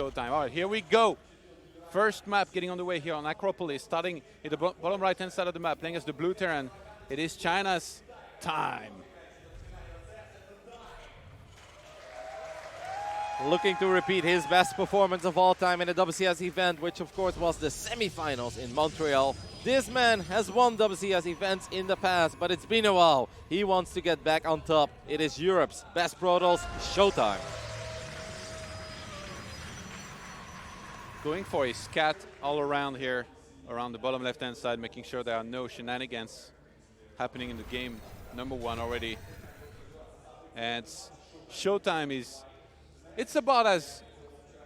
ShoWTimE. All right, here we go. First map getting on the way here on Acropolis, starting in the bottom right-hand side of the map, playing as the blue Terran. It is China's time. Looking to repeat his best performance of all time in the WCS event, which of course was the semifinals in Montreal. This man has won WCS events in the past, but it's been a while. He wants to get back on top. It is Europe's best Protoss, ShoWTimE. Going for a scat all around here, around the bottom left-hand side, making sure there are no shenanigans happening in the game. Number one already. And ShoWTimE is, it's about as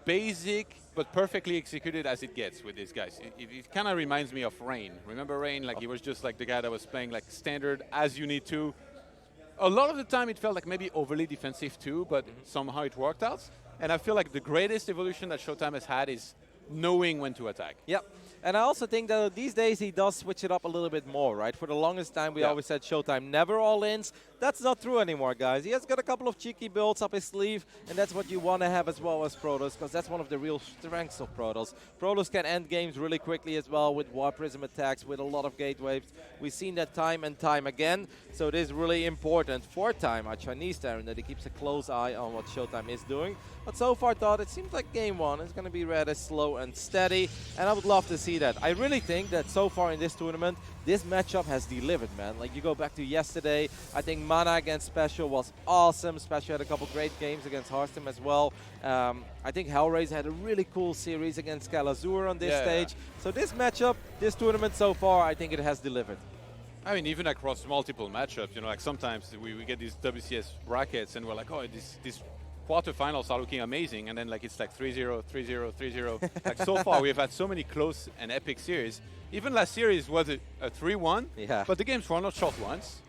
basic but perfectly executed as it gets with these guys. It kind of reminds me of Rain. Remember Rain? Like he was just like the guy that was playing like standard as you need to. A lot of the time it felt like maybe overly defensive too, but somehow it worked out. And I feel like the greatest evolution that ShoWTimE has had is knowing when to attack. Yep. And I also think that these days he does switch it up a little bit more, right? For the longest time, we always said ShoWTimE never all-ins. That's not true anymore, guys. He has got a couple of cheeky builds up his sleeve, and that's what you want to have as well as Protoss, because that's one of the real strengths of Protoss. Protoss can end games really quickly as well with War Prism attacks, with a lot of gateways. We've seen that time and time again, so it is really important for Time, our Chinese Terran, that he keeps a close eye on what ShoWTimE is doing. But so far, thought it seems like game one is going to be rather slow and steady, and I would love to see that. I really think that so far in this tournament, this matchup has delivered, man. Like, you go back to yesterday, I think Mana against Special was awesome. Special had a couple great games against ShoWTimE as well. I think Hellraiser had a really cool series against Calazur on this stage. So this matchup, this tournament so far, I think it has delivered. I mean, even across multiple matchups, you know, like sometimes we get these WCS brackets and we're like, oh, these quarterfinals are looking amazing, and then like it's like 3-0, 3-0, 3-0. Like so far, we've had so many close and epic series. Even last series was a 3-1, but the games were not short ones.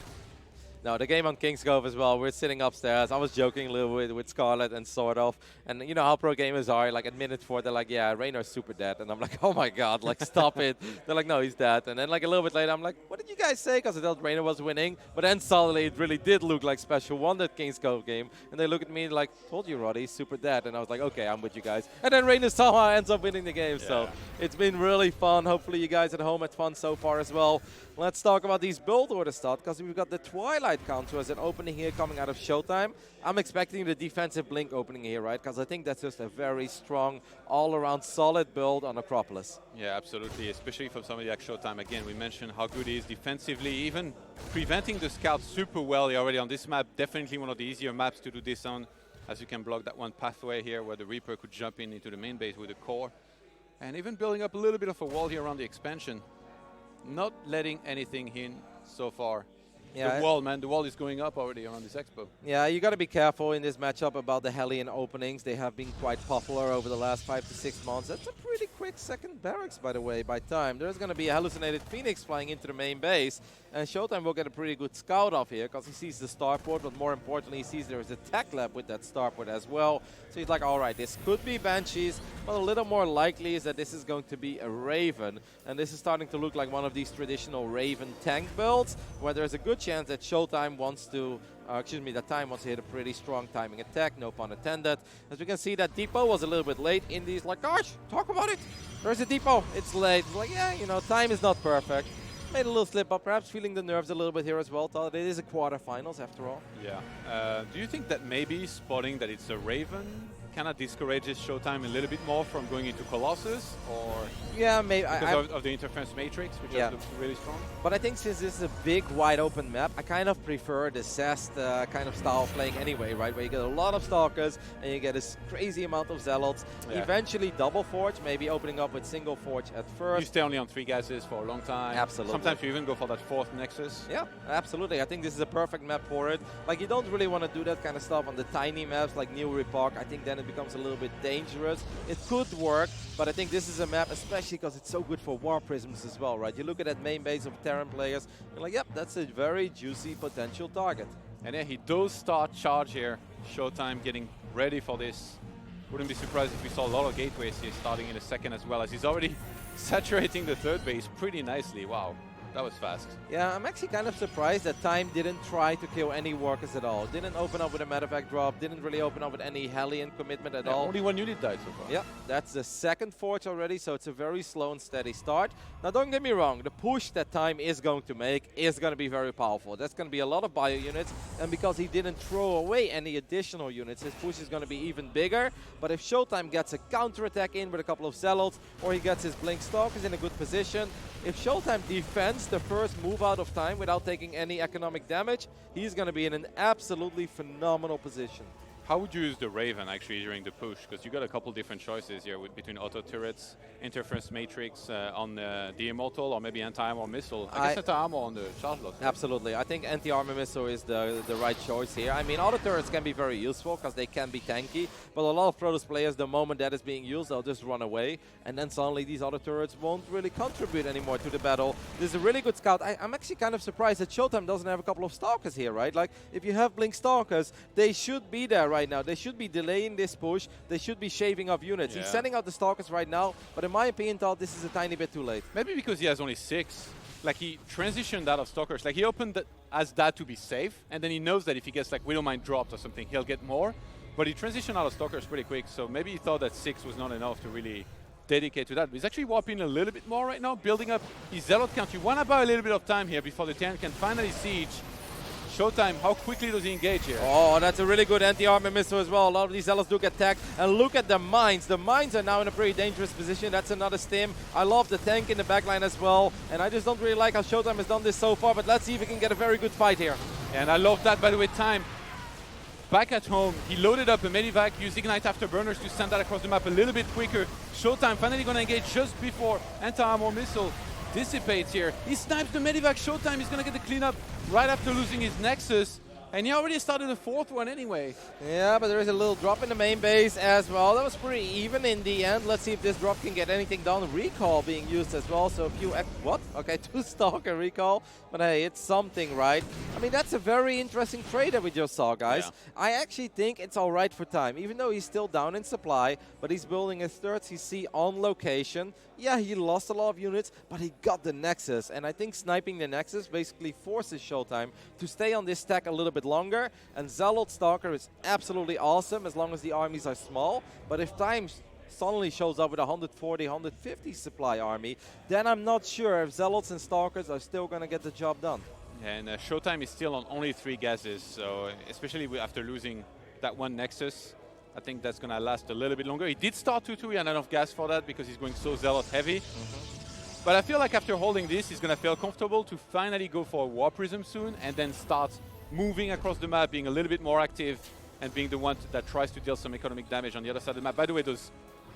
No, the game on King's Cove as well, we're sitting upstairs. I was joking a little bit with Scarlett and sort of. And you know how pro gamers are, like at minute 4, they're like, yeah, Reynor's super dead. And I'm like, oh my god, like stop it. They're like, no, he's dead. And then like a little bit later, I'm like, what did you guys say? Because I thought Reynor was winning. But then suddenly it really did look like Special won that King's Cove game. And they look at me like, told you, Roddy, he's super dead. And I was like, okay, I'm with you guys. And then Reynor somehow ends up winning the game. So it's been really fun. Hopefully you guys at home had fun so far as well. Let's talk about these build order start, because we've got the Twilight counter as an opening here coming out of ShoWTimE. I'm expecting the defensive blink opening here, right? Because I think that's just a very strong, all-around solid build on Acropolis. Yeah, absolutely, especially from somebody like ShoWTimE. Again, we mentioned how good he is defensively, even preventing the scouts super well already on this map. Definitely one of the easier maps to do this on, as you can block that one pathway here where the Reaper could jump in into the main base with a core. And even building up a little bit of a wall here around the expansion. Not letting anything in so far. Yeah, the wall, man. The wall is going up already around this expo. Yeah, you got to be careful in this matchup about the Hellion openings. They have been quite popular over the last 5 to 6 months. That's a pretty quick second barracks, by the way, by time. There's going to be a hallucinated Phoenix flying into the main base. And ShoWTimE will get a pretty good scout off here because he sees the starport, but more importantly, he sees there is a tech lab with that starport as well. So he's like, all right, this could be Banshees, but a little more likely is that this is going to be a Raven. And this is starting to look like one of these traditional Raven tank builds, where there's a good chance that ShoWTimE wants to, that Time wants to hit a pretty strong timing attack, no pun intended. As we can see, that depot was a little bit late in these, like, gosh, talk about it. There's a depot, it's late. Like, yeah, you know, Time is not perfect. Made a little slip up, perhaps feeling the nerves a little bit here as well. Thought it is a quarterfinals after all. Yeah. Do you think that maybe spotting that it's a Raven kind of discourages ShoWTimE a little bit more from going into Colossus, or maybe because of the interference matrix, which looks really strong? But I think since this is a big, wide open map, I kind of prefer the Zest kind of style of playing anyway, right? Where you get a lot of Stalkers and you get a crazy amount of Zealots. Yeah. Eventually double Forge, maybe opening up with single Forge at first. You stay only on 3 gases for a long time. Absolutely. Sometimes you even go for that 4th Nexus. Yeah, absolutely. I think this is a perfect map for it. Like, you don't really want to do that kind of stuff on the tiny maps like New Repark. I think then it becomes a little bit dangerous. It could work, but I think this is a map, especially because it's so good for War Prisms as well, right? You look at that main base of Terran players, you're like, yep, that's a very juicy potential target. And yeah, he does start charge here. ShoWTimE getting ready for this. Wouldn't be surprised if we saw a lot of gateways here starting in a second, as well as he's already saturating the 3rd base pretty nicely. Wow. That was fast. Yeah, I'm actually kind of surprised that Time didn't try to kill any workers at all. Didn't open up with a medevac drop. Didn't really open up with any Hellion commitment at all. Only one unit died so far. Yeah, that's the second forge already, so it's a very slow and steady start. Now, don't get me wrong, the push that Time is going to make is going to be very powerful. That's going to be a lot of bio units, and because he didn't throw away any additional units, his push is going to be even bigger. But if ShoWTimE gets a counterattack in with a couple of Zealots, or he gets his Blink Stalkers in a good position, if ShoWTimE defends the first move out of Time without taking any economic damage, he's going to be in an absolutely phenomenal position. How would you use the Raven actually during the push? Because you got a couple different choices here between auto turrets, interference matrix on the Immortal, or maybe anti-armor missile. I guess anti-armor on the charge loss. Absolutely. I think anti-armor missile is the right choice here. I mean, auto turrets can be very useful because they can be tanky, but a lot of Protoss players, the moment that is being used, they'll just run away, and then suddenly these auto turrets won't really contribute anymore to the battle. This is a really good scout. I'm actually kind of surprised that ShoWTimE doesn't have a couple of Stalkers here, right? Like, if you have Blink Stalkers, they should be there right now. They should be delaying this push. They should be shaving off units. Yeah. He's sending out the Stalkers right now, but in my opinion, Todd, this is a tiny bit too late. Maybe because he has only 6. Like, he transitioned out of Stalkers. Like, he opened as that to be safe, and then he knows that if he gets, like, Widowmine dropped or something, he'll get more. But he transitioned out of Stalkers pretty quick, so maybe he thought that 6 was not enough to really dedicate to that. But he's actually warping a little bit more right now, building up his Zealot count. You want to buy a little bit of time here before the Terran can finally siege. ShoWTimE, how quickly does he engage here? Oh, that's a really good anti-armor missile as well. A lot of these Zealots do get tagged. And look at the mines. The mines are now in a pretty dangerous position. That's another stim. I love the tank in the backline as well. And I just don't really like how ShoWTimE has done this so far. But let's see if we can get a very good fight here. And I love that, by the way, Time. Back at home, he loaded up a Medivac, used Ignite Afterburners to send that across the map a little bit quicker. ShoWTimE finally going to engage just before anti-armor missile dissipates here. He snipes the Medivac. ShoWTimE is going to get the cleanup right after losing his Nexus. And he already started the 4th one anyway. Yeah, but there is a little drop in the main base as well. That was pretty even in the end. Let's see if this drop can get anything done. Recall being used as well, so a few... What? Okay, 2 Stalker recall. But hey, it's something, right? I mean, that's a very interesting trade that we just saw, guys. Yeah. I actually think it's all right for Time, even though he's still down in supply, but he's building his 3rd CC on location. Yeah, he lost a lot of units, but he got the Nexus. And I think sniping the Nexus basically forces ShoWTimE to stay on this stack a little bit longer. And Zealot Stalker is absolutely awesome as long as the armies are small. But if Time suddenly shows up with a 140, 150 supply army, then I'm not sure if Zealots and Stalkers are still going to get the job done. And ShoWTimE is still on only 3 gases, so especially after losing that one Nexus, I think that's going to last a little bit longer. He did start 2-2, he had enough gas for that because he's going so Zealot heavy. But I feel like after holding this, he's going to feel comfortable to finally go for a War Prism soon and then start moving across the map, being a little bit more active and being the one that tries to deal some economic damage on the other side of the map. By the way, those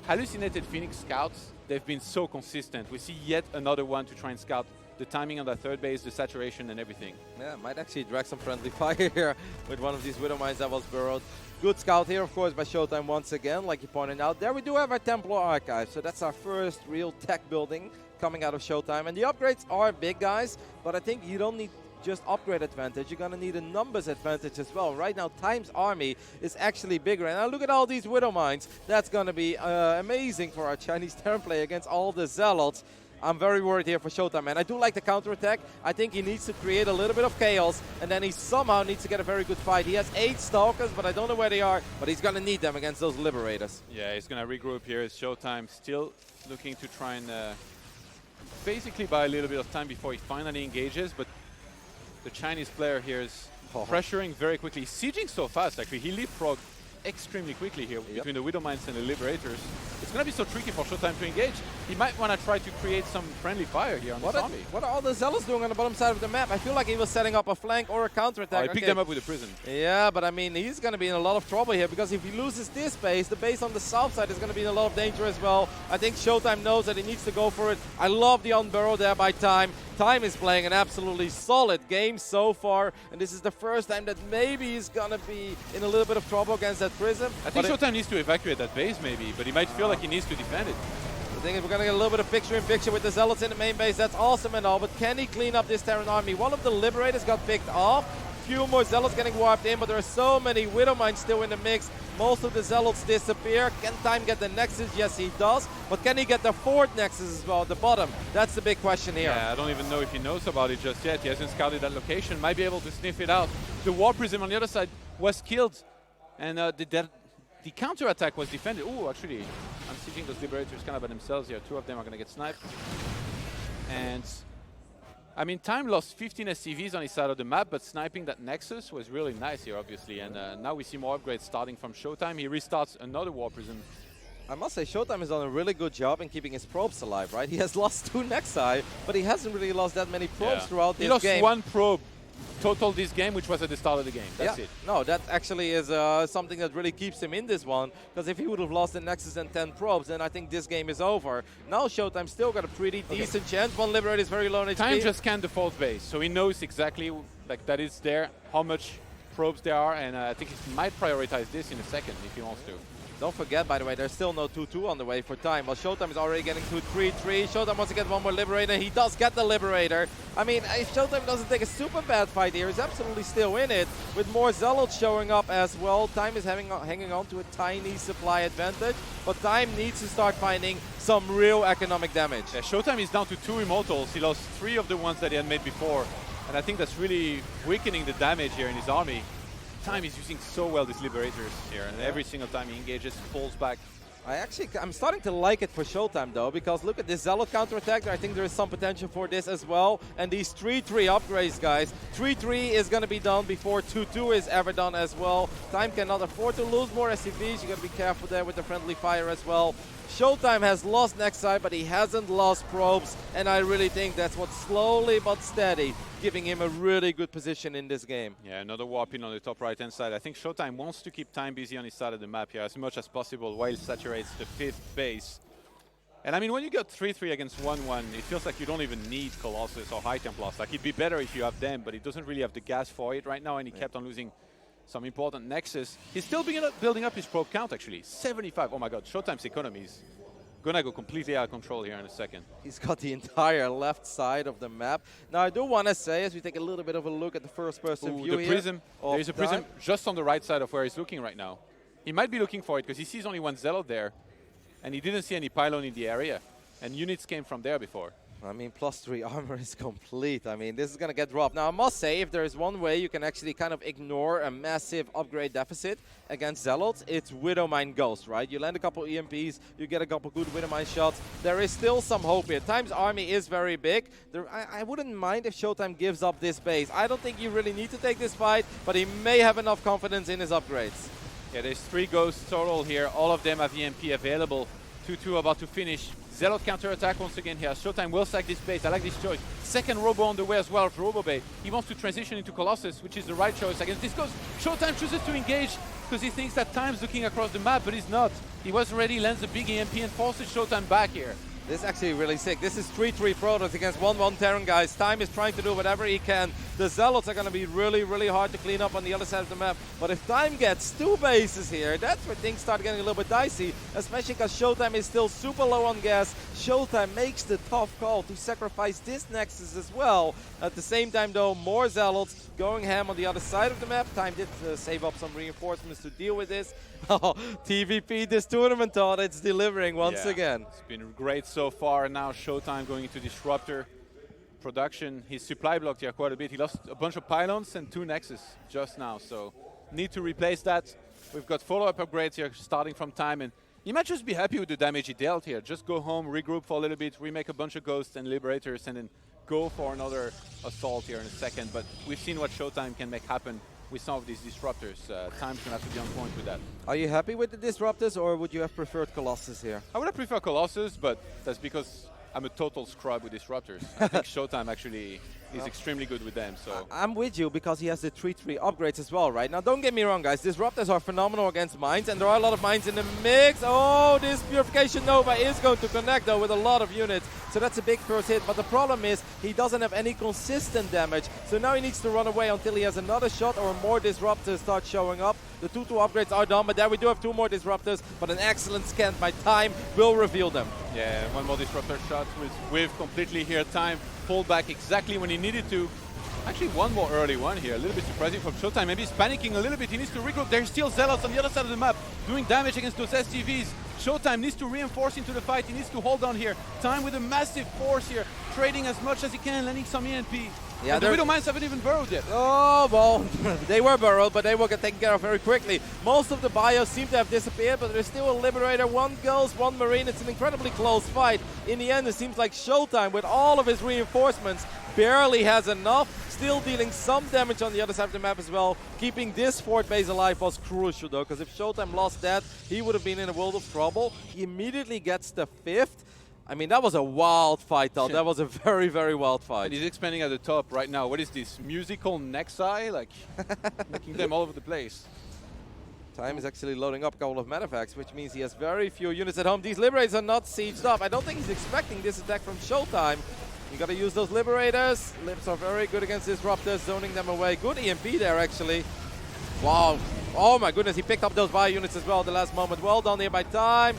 hallucinated Phoenix scouts, they've been so consistent. We see yet another one to try and scout the timing on that 3rd base, the saturation and everything. Yeah, might actually drag some friendly fire here with one of these Widow Mines that was burrowed. Good scout here, of course, by ShoWTimE once again, like you pointed out. There we do have our Templar Archive, so that's our first real tech building coming out of ShoWTimE. And the upgrades are big, guys, but I think you don't need just upgrade advantage. You're going to need a numbers advantage as well. Right now, Time's army is actually bigger. And now look at all these Widow Mines. That's going to be amazing for our Chinese Terran play against all the Zealots. I'm very worried here for ShoWTimE, man. I do like the counterattack. I think he needs to create a little bit of chaos, and then he somehow needs to get a very good fight. He has 8 Stalkers, but I don't know where they are, but he's going to need them against those Liberators. Yeah, he's going to regroup here. It's ShoWTimE still looking to try and basically buy a little bit of time before he finally engages, but the Chinese player here is pressuring very quickly. Sieging so fast, actually. He leapfrogged extremely quickly here between the Widow Mines and the Liberators. It's going to be so tricky for ShoWTimE to engage. He might want to try to create some friendly fire here on the zombie. What are all the Zealots doing on the bottom side of the map? I feel like he was setting up a flank or a counterattack. He picked them up with a prison. Yeah, but I mean, he's going to be in a lot of trouble here because if he loses this base, the base on the south side is going to be in a lot of danger as well. I think ShoWTimE knows that he needs to go for it. I love the unburrow there by Time. Time is playing an absolutely solid game so far, and this is the first time that maybe he's going to be in a little bit of trouble against that Prism. I think ShoWTimE needs to evacuate that base maybe, but he might feel like he needs to defend it. The thing is, we're going to get a little bit of picture-in-picture with the Zealots in the main base. That's awesome and all, but can he clean up this Terran army? One of the Liberators got picked off. few more Zealots getting warped in, but there are so many Widow Mines still in the mix. Most of the Zealots disappear. Can Time get the Nexus? Yes, he does. But can he get the fourth Nexus as well at the bottom? That's the big question here. Yeah, I don't even know if he knows about it just yet. He hasn't scouted that location. Might be able to sniff it out. The War Prism on the other side was killed. And the counter-attack was defended. Oh, actually, I'm sieging those Liberators kind of by themselves here. Two of them are going to get sniped. And I mean, Time lost 15 SCVs on his side of the map, but sniping that Nexus was really nice here, obviously. And now we see more upgrades starting from ShoWTimE. He restarts another War Prism. I must say, ShoWTimE has done a really good job in keeping his probes alive, right? He has lost 2 Nexi, but he hasn't really lost that many probes throughout this game. He lost 1 probe total this game, which was at the start of the game. That's it. No, that actually is something that really keeps him in this one, because if he would have lost the Nexus and 10 probes, then I think this game is over. Now ShoWTimE still got a pretty decent chance. One Liberator is very low on HP. Time just scanned the default base, so he knows exactly like that is there, how much probes there are, and I think he might prioritize this in a second if he wants to. Don't forget, by the way, there's still no 2-2 on the way for Time. Well, ShoWTimE is already getting to 3-3. ShoWTimE wants to get one more Liberator. He does get the Liberator. I mean, if ShoWTimE doesn't take a super bad fight here, he's absolutely still in it. With more Zealots showing up as well, Time is hanging on to a tiny supply advantage. But Time needs to start finding some real economic damage. Yeah, ShoWTimE is down to 2 Immortals. He lost 3 of the ones that he had made before. And I think that's really weakening the damage here in his army. Time is using so well these Liberators here, and every single time he engages, falls back. I'm starting to like it for ShoWTimE though, because look at this Zealot counterattack. I think there is some potential for this as well. And these 3-3 upgrades, guys. 3-3 is going to be done before 2-2 is ever done as well. Time cannot afford to lose more SCVs. You got to be careful there with the friendly fire as well. ShoWTimE has lost Nexi, but he hasn't lost probes, and I really think that's what's slowly but steady giving him a really good position in this game. Yeah, another warp in on the top right-hand side. I think ShoWTimE wants to keep Time busy on his side of the map here as much as possible while he saturates the 5th base. And I mean, when you got 3-3 against 1-1, it feels like you don't even need Colossus or High Templars. Like, it'd be better if you have them, but he doesn't really have the gas for it right now, and he kept on losing some important Nexus. He's still building up his probe count, actually. 75. Oh my god, ShoWTimE's economy is gonna go completely out of control here in a second. He's got the entire left side of the map. Now, I do want to say, as we take a little bit of a look at the first-person view the prism. There is a prism just on the right side of where he's looking right now. He might be looking for it because he sees only 1 Zealot there, and he didn't see any pylon in the area. And units came from there before. I mean, +3 armor is complete. I mean, this is going to get dropped. Now, I must say, if there is one way you can actually kind of ignore a massive upgrade deficit against Zealots, it's Widow Mine Ghost, right? You land a couple EMPs, you get a couple good Widow Mine shots. There is still some hope here. Time's army is very big. I wouldn't mind if ShoWTimE gives up this base. I don't think you really need to take this fight, but he may have enough confidence in his upgrades. Yeah, there's 3 ghosts total here. All of them have EMP available. 2-2 about to finish. Zealot counter-attack once again here. ShoWTimE will sack this base. I like this choice. Second Robo on the way as well for Robo Bay. He wants to transition into Colossus, which is the right choice against this ghost. ShoWTimE chooses to engage because he thinks that Time's looking across the map, but he's not. He was ready, lands a big EMP and forces ShoWTimE back here. This is actually really sick. This is 3-3 Protoss against 1-1 Terran, guys. Time is trying to do whatever he can. The Zealots are going to be really, really hard to clean up on the other side of the map. But if Time gets 2 bases here, that's where things start getting a little bit dicey, especially because ShoWTimE is still super low on gas. ShoWTimE makes the tough call to sacrifice this Nexus as well. At the same time, though, more Zealots going ham on the other side of the map. Time did save up some reinforcements to deal with this. TvP, this tournament thought it's delivering once again. It's been great so far. Now ShoWTimE going into Disruptor production. He's supply blocked here quite a bit. He lost a bunch of pylons and 2 Nexus just now, so need to replace that. We've got follow-up upgrades here starting from Time, and he might just be happy with the damage he dealt here. Just go home, regroup for a little bit, remake a bunch of Ghosts and Liberators, and then go for another assault here in a second. But we've seen what ShoWTimE can make happen with some of these Disruptors. Time's going to have to be on point with that. Are you happy with the Disruptors, or would you have preferred Colossus here? I would have preferred Colossus, but that's because I'm a total scrub with Disruptors. I think ShoWTimE actually is extremely good with them. So I'm with you because he has the 3-3 upgrades as well, right? Now, don't get me wrong, guys. Disruptors are phenomenal against mines, and there are a lot of mines in the mix. Oh, this Purification Nova is going to connect, though, with a lot of units. So that's a big first hit. But the problem is he doesn't have any consistent damage. So now he needs to run away until he has another shot or more Disruptors start showing up. The 2-2 upgrades are done, but there we do have 2 more Disruptors. But an excellent scan by Time will reveal them. Yeah, 1 more Disruptor shot with completely here. Time pulled back exactly when he needed to. Actually, one more early one here. A little bit surprising from ShoWTimE. Maybe he's panicking a little bit. He needs to regroup. There's still Zealots on the other side of the map doing damage against those STVs. ShoWTimE needs to reinforce into the fight. He needs to hold on here. Time with a massive force here, trading as much as he can, landing some EMP. Yeah, and the Widow Mines haven't even burrowed yet. Oh, well, they were burrowed, but they will get taken care of very quickly. Most of the bios seem to have disappeared, but there's still a Liberator, one Ghost, one Marine. It's an incredibly close fight. In the end, it seems like ShoWTimE, with all of his reinforcements, barely has enough. Still dealing some damage on the other side of the map as well. Keeping this fort base alive was crucial, though, because if ShoWTimE lost that, he would have been in a world of trouble. He immediately gets the 5th. I mean, that was a wild fight, though. That was a very, very wild fight. And he's expanding at the top right now. What is this? Musical Nexi? Like, making them all over the place. Time is actually loading up a couple of Metavacs, which means he has very few units at home. These Liberators are not sieged up. I don't think he's expecting this attack from ShoWTimE. You got to use those Liberators. Libs are very good against Disruptors, zoning them away. Good EMP there, actually. Wow. Oh, my goodness. He picked up those bio units as well at the last moment. Well done here by Time.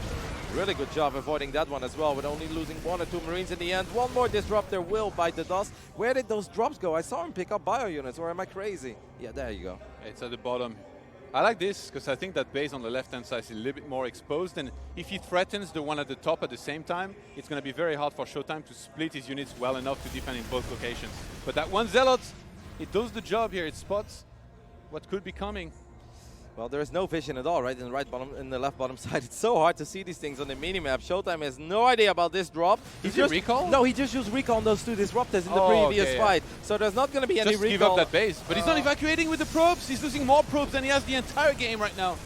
Really good job avoiding that one as well, with only losing 1 or 2 Marines in the end. One more Disruptor will bite the dust. Where did those drops go? I saw him pick up bio units, or am I crazy? Yeah, there you go. It's at the bottom. I like this because I think that base on the left-hand side is a little bit more exposed, and if he threatens the one at the top at the same time, it's going to be very hard for ShoWTimE to split his units well enough to defend in both locations. But that one Zealot, it does the job here. It spots what could be coming. Well, there is no vision at all, right? In the left bottom side, it's so hard to see these things on the minimap. ShoWTimE has no idea about this drop. Did he recall? No, he just used recall on those 2 Disruptors in the previous fight. Yeah. So there's not going to be any recall. Just give up that base. But he's not evacuating with the probes. He's losing more probes than he has the entire game right now.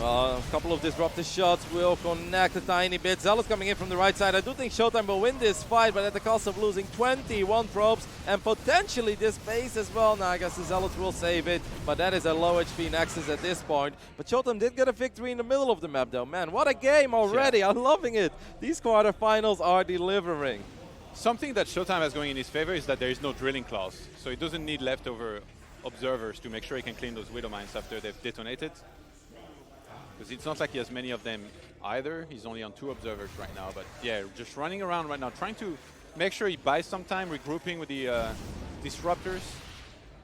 A couple of Disruptor shots will connect a tiny bit. Zealot's coming in from the right side. I do think ShoWTimE will win this fight, but at the cost of losing 21 probes and potentially this base as well. Now, I guess the Zealots will save it, but that is a low HP Nexus at this point. But ShoWTimE did get a victory in the middle of the map, though. Man, what a game already. Yeah. I'm loving it. These quarterfinals are delivering. Something that ShoWTimE has going in his favor is that there is no drilling clause. So he doesn't need leftover observers to make sure he can clean those Widow Mines after they've detonated. Because it's not like he has many of them either. He's only on 2 observers right now. But yeah, just running around right now, trying to make sure he buys some time, regrouping with the Disruptors.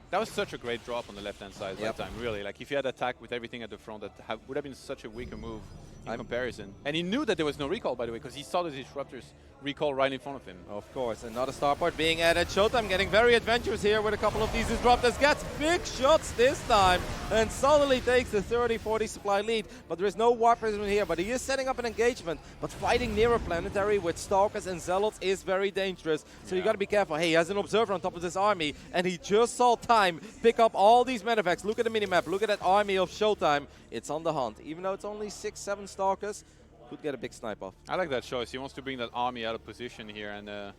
That was such a great drop on the left-hand side that time, really. Like, if he had attacked with everything at the front, that would have been such a weaker move in comparison. And he knew that there was no recall, by the way, because he saw the Disruptors recall right in front of him. Of course, another starport being added. ShoWTimE getting very adventurous here with a couple of these Disruptors. Gets big shots this time and suddenly takes the 30-40 supply lead. But there is no Warp Prism here, but he is setting up an engagement. But fighting near a planetary with Stalkers and Zealots is very dangerous. So you got to be careful. Hey, he has an observer on top of this army, and he just saw Time pick up all these Metavacs. Look at the minimap. Look at that army of ShoWTimE. It's on the hunt. Even though it's only 6-7 Stalkers, could get a big snipe off. I like that choice. He wants to bring that army out of position here and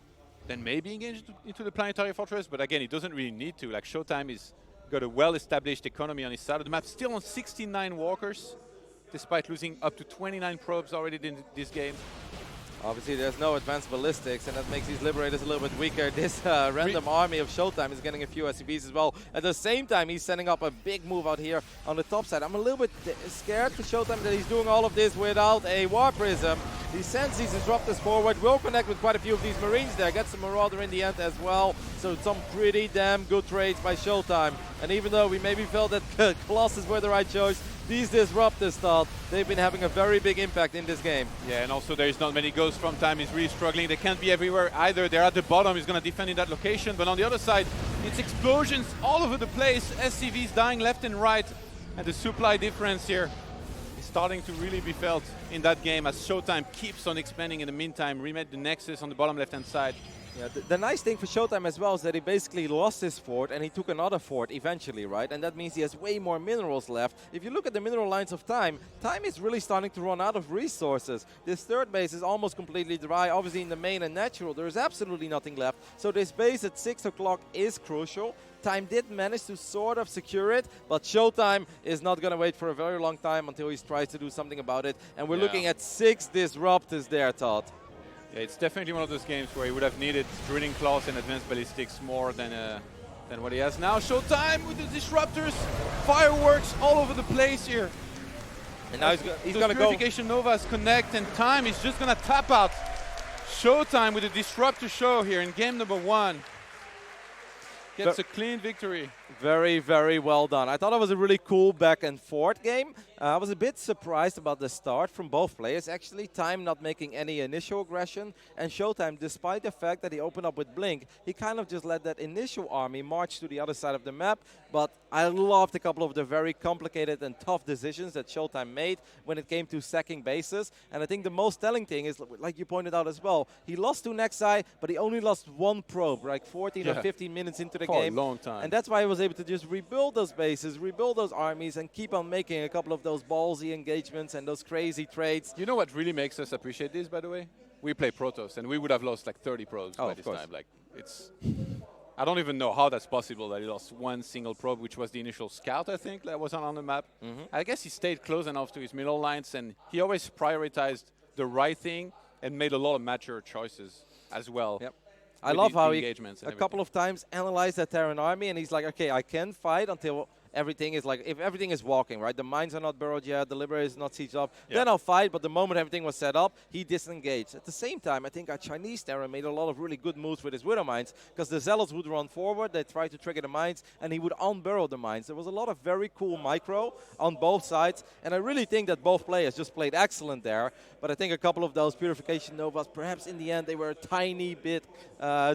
then maybe engage into the planetary fortress. But again, he doesn't really need to. Like, ShoWTimE is got a well-established economy on his side of the map. Still on 69 walkers, despite losing up to 29 probes already in this game. Obviously, there's no advanced ballistics, and that makes these Liberators a little bit weaker. This random army of ShoWTimE is getting a few SCVs as well. At the same time, he's setting up a big move out here on the top side. I'm a little bit scared for ShoWTimE that he's doing all of this without a Warp Prism. He sends these Disruptors forward, will connect with quite a few of these Marines there, gets the Marauder in the end as well. So some pretty damn good trades by ShoWTimE. And even though we maybe felt that Colossus were the right choice, these Disruptors thought they've been having a very big impact in this game. Yeah, and also there's not many ghosts from Time. He's really struggling. They can't be everywhere either. They're at the bottom. He's going to defend in that location. But on the other side, it's explosions all over the place. SCVs dying left and right. And the supply difference here is starting to really be felt in that game as ShoWTimE keeps on expanding in the meantime. Remade the Nexus on the bottom left-hand side. Yeah, the nice thing for ShoWTimE as well is that he basically lost his fort and he took another fort eventually, right? And that means he has way more minerals left. If you look at the mineral lines of Time is really starting to run out of resources. This third base is almost completely dry. Obviously in the main and natural, there is absolutely nothing left. So this base at 6 o'clock is crucial. Time did manage to sort of secure it, but ShoWTimE is not going to wait for a very long time until he tries to do something about it. And we're looking at 6 Disruptors there, Todd. Yeah, it's definitely one of those games where he would have needed drilling claws and advanced ballistics more than what he has now. ShoWTimE with the Disruptors, fireworks all over the place here. And now he's going to go. Purification Novas connect, and Time is just going to tap out. ShoWTimE with the Disruptor show here in game number 1. Gets a clean victory. Very, very well done. I thought it was a really cool back and forth game. I was a bit surprised about the start from both players. Actually, Time not making any initial aggression, and ShoWTimE, despite the fact that he opened up with Blink, he kind of just let that initial army march to the other side of the map. But I loved a couple of the very complicated and tough decisions that ShoWTimE made when it came to sacking bases. And I think the most telling thing is, like you pointed out as well, he lost to Nexai, but he only lost one probe, like 14 or 15 minutes into the game. For a long time. And that's why he was able to just rebuild those bases, rebuild those armies, and keep on making a couple of those ballsy engagements and those crazy trades. You know what really makes us appreciate this, by the way? We play Protoss, and we would have lost like 30 probes by this time. Like, it's... I don't even know how that's possible that he lost one single probe, which was the initial scout, I think, that was on the map. I guess he stayed close enough to his middle lines, and he always prioritized the right thing and made a lot of mature choices as well. Yep. I love how he a couple of times analyzed that Terran army, and he's like, okay, I can fight until everything is like, if everything is walking, right? The mines are not burrowed yet, the Liberator is not sieged up, then I'll fight, but the moment everything was set up, he disengaged. At the same time, I think our Chinese Terran made a lot of really good moves with his Widow mines, because the Zealots would run forward, they tried to trigger the mines, and he would unburrow the mines. There was a lot of very cool micro on both sides, and I really think that both players just played excellent there, but I think a couple of those Purification Novas, perhaps in the end, they were a tiny bit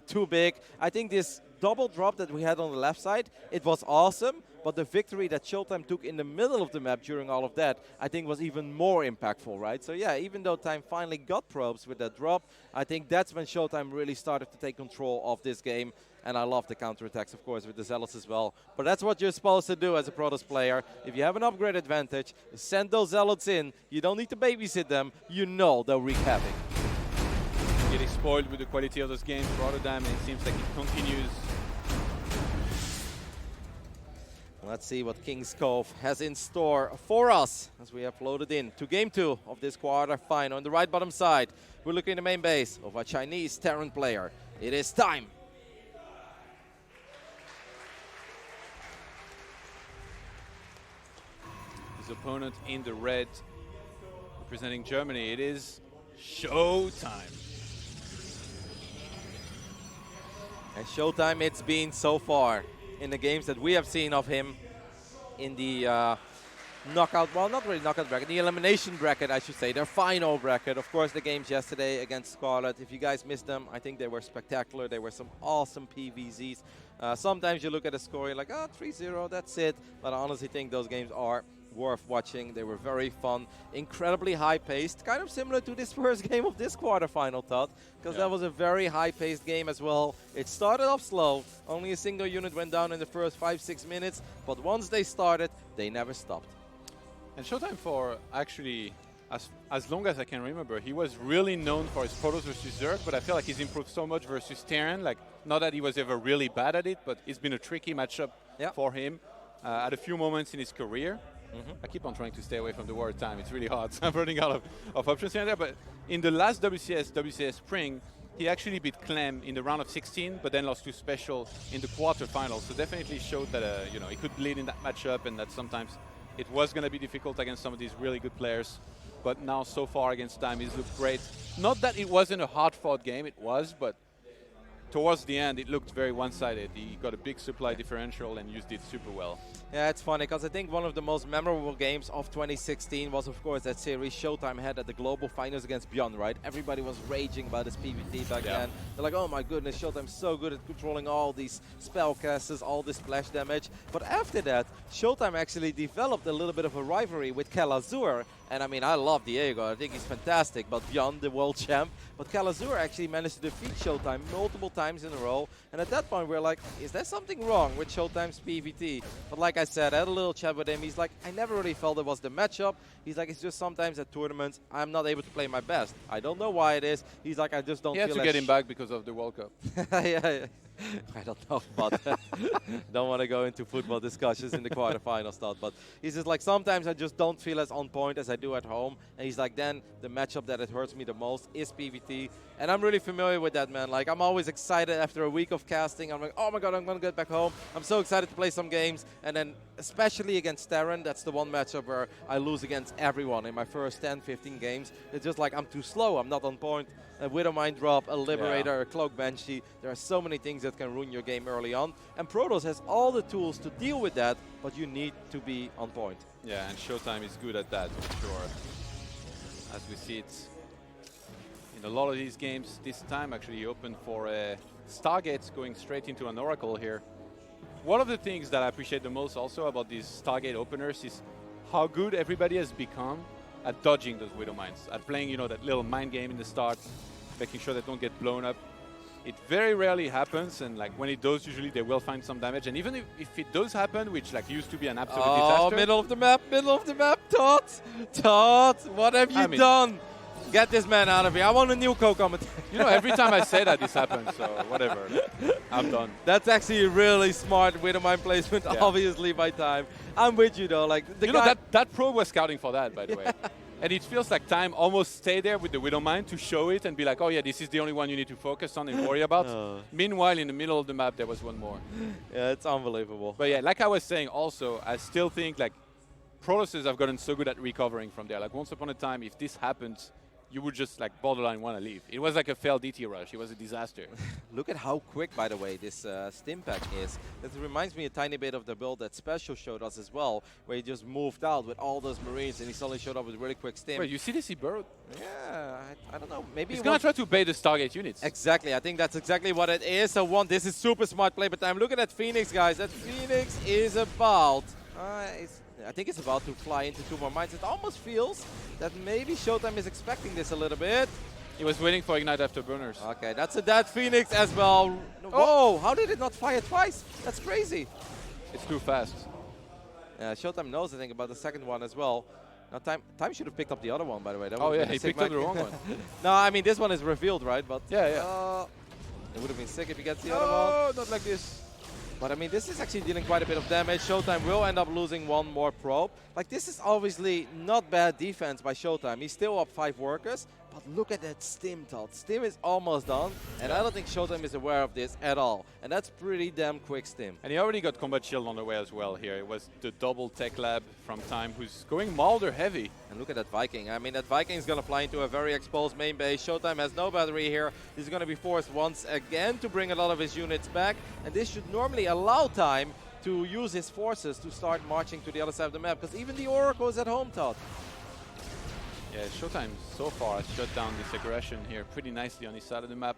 too big. I think this double drop that we had on the left side, it was awesome, but the victory that ShoWTimE took in the middle of the map during all of that, I think was even more impactful, right? So yeah, even though Time finally got probes with that drop, I think that's when ShoWTimE really started to take control of this game. And I love the counterattacks, of course, with the Zealots as well. But that's what you're supposed to do as a Protoss player. If you have an upgrade advantage, send those Zealots in. You don't need to babysit them. You know they'll wreak havoc. Getting spoiled with the quality of those games for Rotterdam, and it seems like it continues. Let's see what King's Cove has in store for us as we have loaded in to Game 2 of this quarter-final. On the right bottom side, we're looking at the main base of a Chinese Terran player. It is Time. His opponent in the red, representing Germany, it is ShoWTimE. And ShoWTimE it's been so far in the games that we have seen of him in the knockout, well, not really knockout bracket, the elimination bracket, I should say, their final bracket. Of course, the games yesterday against Scarlet, if you guys missed them, I think they were spectacular. They were some awesome PVZs. Sometimes you look at the score, you're like, oh, 3-0, that's it. But I honestly think those games are worth watching. They were very fun, incredibly high-paced, kind of similar to this first game of this quarterfinal, Todd, because that was a very high-paced game as well. It started off slow. Only a single unit went down in the first 5-6 minutes, but once they started, they never stopped. And ShoWTimE, for actually as long as I can remember, he was really known for his Protoss versus Zerg, but I feel like he's improved so much versus Terran. Like, not that he was ever really bad at it, but it's been a tricky matchup for him at a few moments in his career. I keep on trying to stay away from the word time. It's really hard. So I'm running out of options here and there. But in the last WCS Spring, he actually beat Clem in the round of 16, but then lost to Special in the quarterfinals. So definitely showed that you know, he could lead in that matchup, and that sometimes it was going to be difficult against some of these really good players. But now, so far against Time, he's looked great. Not that it wasn't a hard-fought game, it was, but towards the end, it looked very one-sided. He got a big supply differential and used it super well. Yeah, it's funny, because I think one of the most memorable games of 2016 was, of course, that series ShoWTimE had at the Global Finals against Beyond, right? Everybody was raging about his PvP back then. They're like, oh my goodness, ShoWTime's so good at controlling all these spellcasters, all this splash damage. But after that, ShoWTimE actually developed a little bit of a rivalry with Kalazur. And I mean, I love Diego, I think he's fantastic, but Beyond, the world champ. But Kalazur actually managed to defeat ShoWTimE multiple times in a row. And at that point, we're like, is there something wrong with ShoWTime's PvT? But like I said, I had a little chat with him. He's like, I never really felt it was the matchup. He's like, it's just sometimes at tournaments, I'm not able to play my best. I don't know why it is. He's like, I just don't feel He had to get him back because of the World Cup. yeah. I don't know about that. Don't want to go into football discussions in the quarterfinals stuff, but he's just like, sometimes I just don't feel as on point as I do at home. And he's like, then the matchup that it hurts me the most is PvT. And I'm really familiar with that, man. Like, I'm always excited after a week of casting. I'm like, oh my God, I'm going to get back home. I'm so excited to play some games. And then especially against Terran. That's the one matchup where I lose against everyone in my first 10, 15 games. It's just like I'm too slow, I'm not on point. A Widowmine drop, a Liberator, a Cloak Banshee. There are so many things that can ruin your game early on. And Protoss has all the tools to deal with that, but you need to be on point. Yeah, and ShoWTimE is good at that, for sure. As we see it in a lot of these games, this time actually he opened for Stargates going straight into an Oracle here. One of the things that I appreciate the most also about these Stargate openers is how good everybody has become at dodging those Widow Mines, at playing, that little mind game in the start, making sure they don't get blown up. It very rarely happens, and like when it does, usually they will find some damage. And even if it does happen, which like used to be an absolute disaster. Middle of the map, Todd, what have you done? Get this man out of here. I want a new co-commentator. Every time I say that, this happens, so whatever. I'm done. That's actually a really smart Widowmine placement, obviously, by time. I'm with you, though. Like that pro was scouting for that, by the way. And it feels like time almost stayed there with the Widowmine to show it and be like, oh yeah, this is the only one you need to focus on and worry about. Meanwhile, in the middle of the map, there was one more. Yeah, it's unbelievable. But yeah, like I was saying also, I still think like Protosses have gotten so good at recovering from there. Like once upon a time, if this happens, you would just like borderline want to leave. It was like a failed DT rush. It was a disaster. Look at how quick, by the way, this stim pack is. It reminds me a tiny bit of the build that Special showed us as well, where he just moved out with all those Marines and he suddenly showed up with really quick stim. Wait, you see this? He burrowed? Yeah, I don't know. Maybe he's going to try to bait the Stargate units. Exactly. I think that's exactly what it is. So this is super smart play by time. Look at that Phoenix, guys. That Phoenix is about... I think it's about to fly into 2 more mines. It almost feels that maybe ShoWTimE is expecting this a little bit. He was waiting for Ignite Afterburners. Okay, that's a dead Phoenix as well. Whoa, how did it not fire twice? That's crazy. It's too fast. ShoWTimE knows, I think, about the second one as well. Now, time should have picked up the other one, by the way. That he picked up the wrong one. No, I mean, this one is revealed, right? But yeah. It would have been sick if he gets the other one. Oh, not like this. But I mean, this is actually dealing quite a bit of damage. ShoWTimE will end up losing one more probe. Like, this is obviously not bad defense by ShoWTimE. He's still up 5 workers. But look at that stim, Todd. Stim is almost done. And I don't think ShoWTimE is aware of this at all. And that's pretty damn quick stim. And he already got Combat Shield on the way as well here. It was the double Tech Lab from Time, who's going Mulder heavy. And look at that Viking. I mean, that Viking is going to fly into a very exposed main base. ShoWTimE has no battery here. He's going to be forced once again to bring a lot of his units back. And this should normally allow Time to use his forces to start marching to the other side of the map. Because even the Oracle is at home, Todd. Yeah, ShoWTimE so far has shut down this aggression here pretty nicely on his side of the map.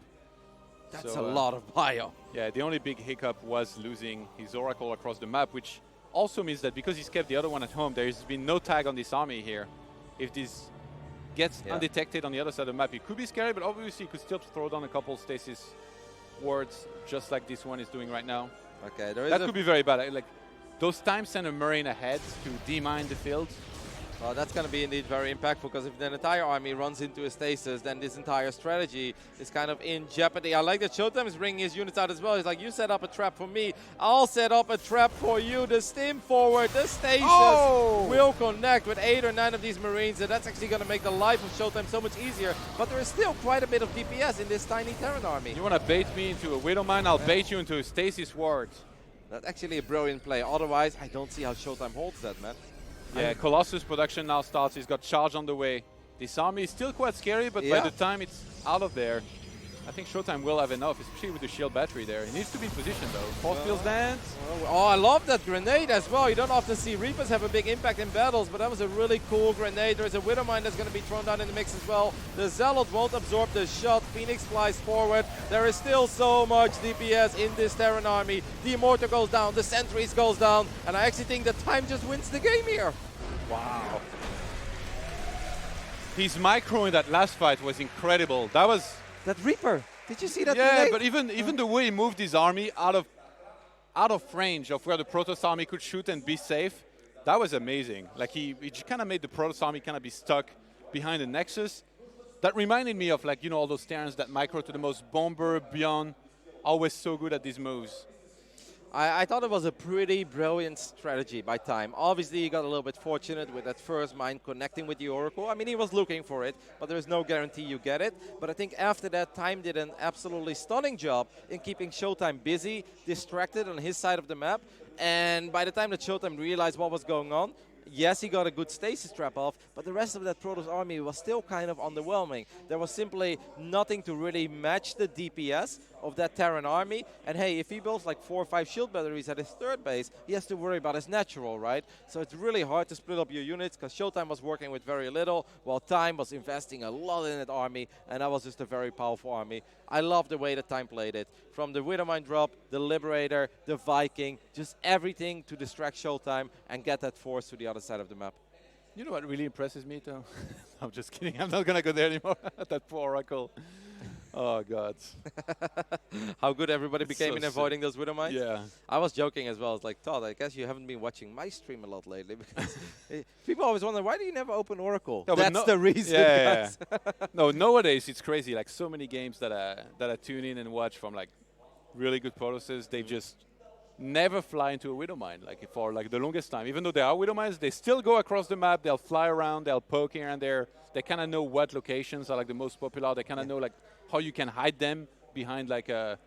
That's a lot of bio. Yeah, the only big hiccup was losing his Oracle across the map, which also means that because he's kept the other one at home, there's been no tag on this army here. If this gets undetected on the other side of the map, it could be scary, but obviously he could still throw down a couple stasis wards, just like this one is doing right now. Okay, that could be very bad. Like, those times send a Marine ahead to demine the field. Well, that's going to be indeed very impactful, because if the entire army runs into a stasis, then this entire strategy is kind of in jeopardy. I like that ShoWTimE is bringing his units out as well. He's like, you set up a trap for me, I'll set up a trap for you. The stim forward, the stasis will connect with 8 or 9 of these Marines, and that's actually going to make the life of ShoWTimE so much easier. But there is still quite a bit of DPS in this tiny Terran army. You want to bait me into a Widowmine? I'll bait you into a stasis ward. That's actually a brilliant play. Otherwise, I don't see how ShoWTimE holds that, man. Yeah, Colossus production now starts. He's got charge on the way. This army is still quite scary, but by the time it's out of there, I think ShoWTimE will have enough, especially with the shield battery there. He needs to be in position, though. Force fields dance. Oh, I love that grenade as well. You don't often see Reapers have a big impact in battles, but that was a really cool grenade. There's a Widowmine that's going to be thrown down in the mix as well. The Zealot won't absorb the shot. Phoenix flies forward. There is still so much DPS in this Terran army. The Immortal goes down, the Sentries goes down, and I actually think that Time just wins the game here. Wow. His micro in that last fight was incredible. That was... That Reaper. Did you see that? Yeah, but even the way he moved his army out of range of where the Protoss army could shoot and be safe, that was amazing. Like he kind of made the Protoss army kind of be stuck behind the Nexus. That reminded me of, like, you know, all those Terrans that micro to the most bomber beyond, always so good at these moves. I thought it was a pretty brilliant strategy by Time. Obviously, he got a little bit fortunate with that first mine connecting with the Oracle. I mean, he was looking for it, but there's no guarantee you get it. But I think after that, Time did an absolutely stunning job in keeping ShoWTimE busy, distracted on his side of the map. And by the time that ShoWTimE realized what was going on, yes, he got a good stasis trap off, but the rest of that Protoss army was still kind of underwhelming. There was simply nothing to really match the DPS of that Terran army. And hey, if he builds like 4 or 5 shield batteries at his third base, he has to worry about his natural, right? So it's really hard to split up your units because ShoWTimE was working with very little, while Time was investing a lot in that army, and that was just a very powerful army. I love the way that Time played it. From the Widowmine drop, the Liberator, the Viking, just everything to distract ShoWTimE and get that force to the other side of the map. You know what really impresses me, though? I'm just kidding. I'm not going to go there anymore. That poor Oracle. Oh, God. How good everybody became so in avoiding those Widowmines? Yeah. I was joking as well. It's like, Todd, I guess you haven't been watching my stream a lot lately. Because people always wonder, why do you never open Oracle? No, that's the reason, guys. No, nowadays it's crazy. Like so many games that I tune in and watch from like really good Protosses, they just never fly into a Widowmine. Like for like the longest time. Even though they are Widowmines, they still go across the map. They'll fly around. They'll poke here and there. They kind of know what locations are like the most popular. They kind of know like how you can hide them behind like a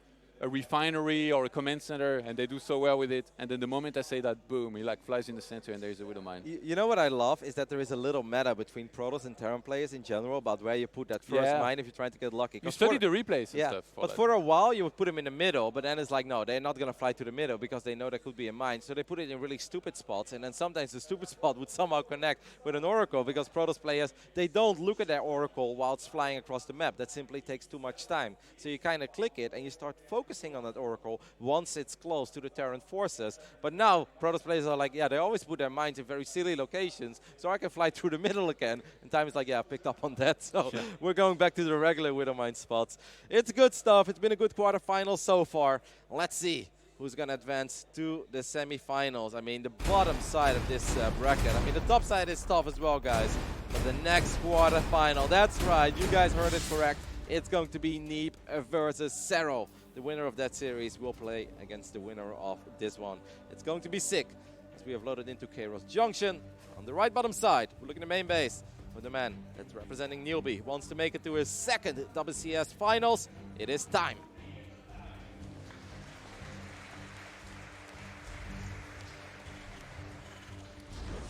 refinery or a command center, and they do so well with it. And then the moment I say that, boom, he like flies in the center and there's a Widowmine. You know what I love is that there is a little meta between Protoss and Terran players in general about where you put that first mine if you're trying to get lucky. You study the replays and stuff. But for a while you would put them in the middle, but then it's like, no, they're not going to fly to the middle because they know there could be a mine. So they put it in really stupid spots, and then sometimes the stupid spot would somehow connect with an Oracle because Protoss players, they don't look at their Oracle while it's flying across the map. That simply takes too much time. So you kind of click it and you start focusing on that Oracle once it's close to the Terran forces. But now Protoss players are like, yeah, they always put their mines in very silly locations, so I can fly through the middle again. And Time is like, yeah, I picked up on that. So we're going back to the regular Widowmine spots. It's good stuff. It's been a good quarterfinal so far. Let's see who's going to advance to the semifinals. I mean, the bottom side of this bracket. I mean, the top side is tough as well, guys. But the next quarterfinal, that's right. You guys heard it correct. It's going to be Neep versus Zero. The winner of that series will play against the winner of this one. It's going to be sick, as we have loaded into Kairos Junction. On the right bottom side, we're looking at the main base with the man that's representing Neilby. Wants to make it to his second WCS finals. It is time.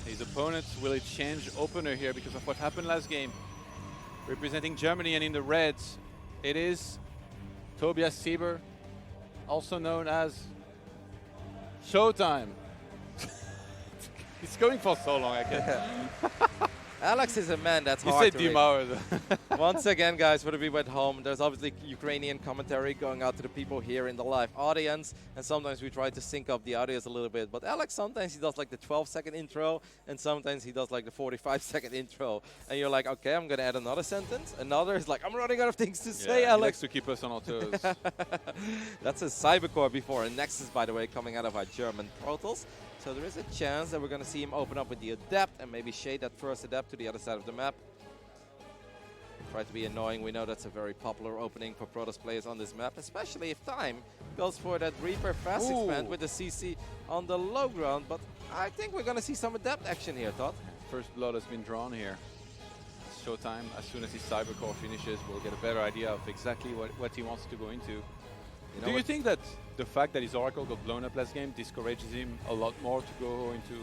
His opponent will change opener here because of what happened last game. Representing Germany, and in the reds, it is Tobias Sieber, also known as ShoWTimE. He's going for so long, I guess. Alex is a man that's you hard said to read. Dimauer. Once again, guys, for the people at home, there's obviously Ukrainian commentary going out to the people here in the live audience, and sometimes we try to sync up the audios a little bit. But Alex, sometimes he does like the 12-second intro, and sometimes he does like the 45-second intro. And you're like, okay, I'm going to add another sentence. Another is like, I'm running out of things to say, Alex. He likes to keep us on our toes. That's a Cybercore before a Nexus, by the way, coming out of our German Protoss. So there is a chance that we're going to see him open up with the Adept and maybe shade that first Adept to the other side of the map. Try to be annoying. We know that's a very popular opening for Protoss players on this map, especially if Time goes for that Reaper fast expand with the CC on the low ground. But I think we're going to see some Adept action here, Todd. First blood has been drawn here. ShoWTimE, as soon as his Cybercore finishes, we'll get a better idea of exactly what he wants to go into. Do you think that the fact that his Oracle got blown up last game discourages him a lot more to go into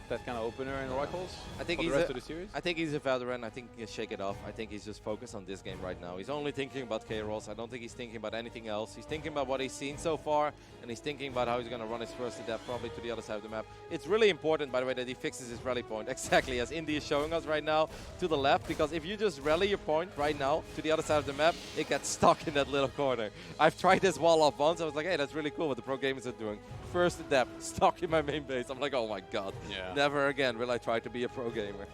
that kind of opener in Oracles I think for the rest of the series? I think he's a veteran. I think he can shake it off. I think he's just focused on this game right now. He's only thinking about Kairos. I don't think he's thinking about anything else. He's thinking about what he's seen so far, and he's thinking about how he's going to run his first Adept probably to the other side of the map. It's really important, by the way, that he fixes his rally point exactly as Indy is showing us right now to the left, because if you just rally your point right now to the other side of the map, it gets stuck in that little corner. I've tried this wall off once. I was like, hey, that's really cool what the pro gamers are doing. First Adept, stuck in my main base. I'm like, oh my god. Yeah. Never again will I try to be a pro gamer.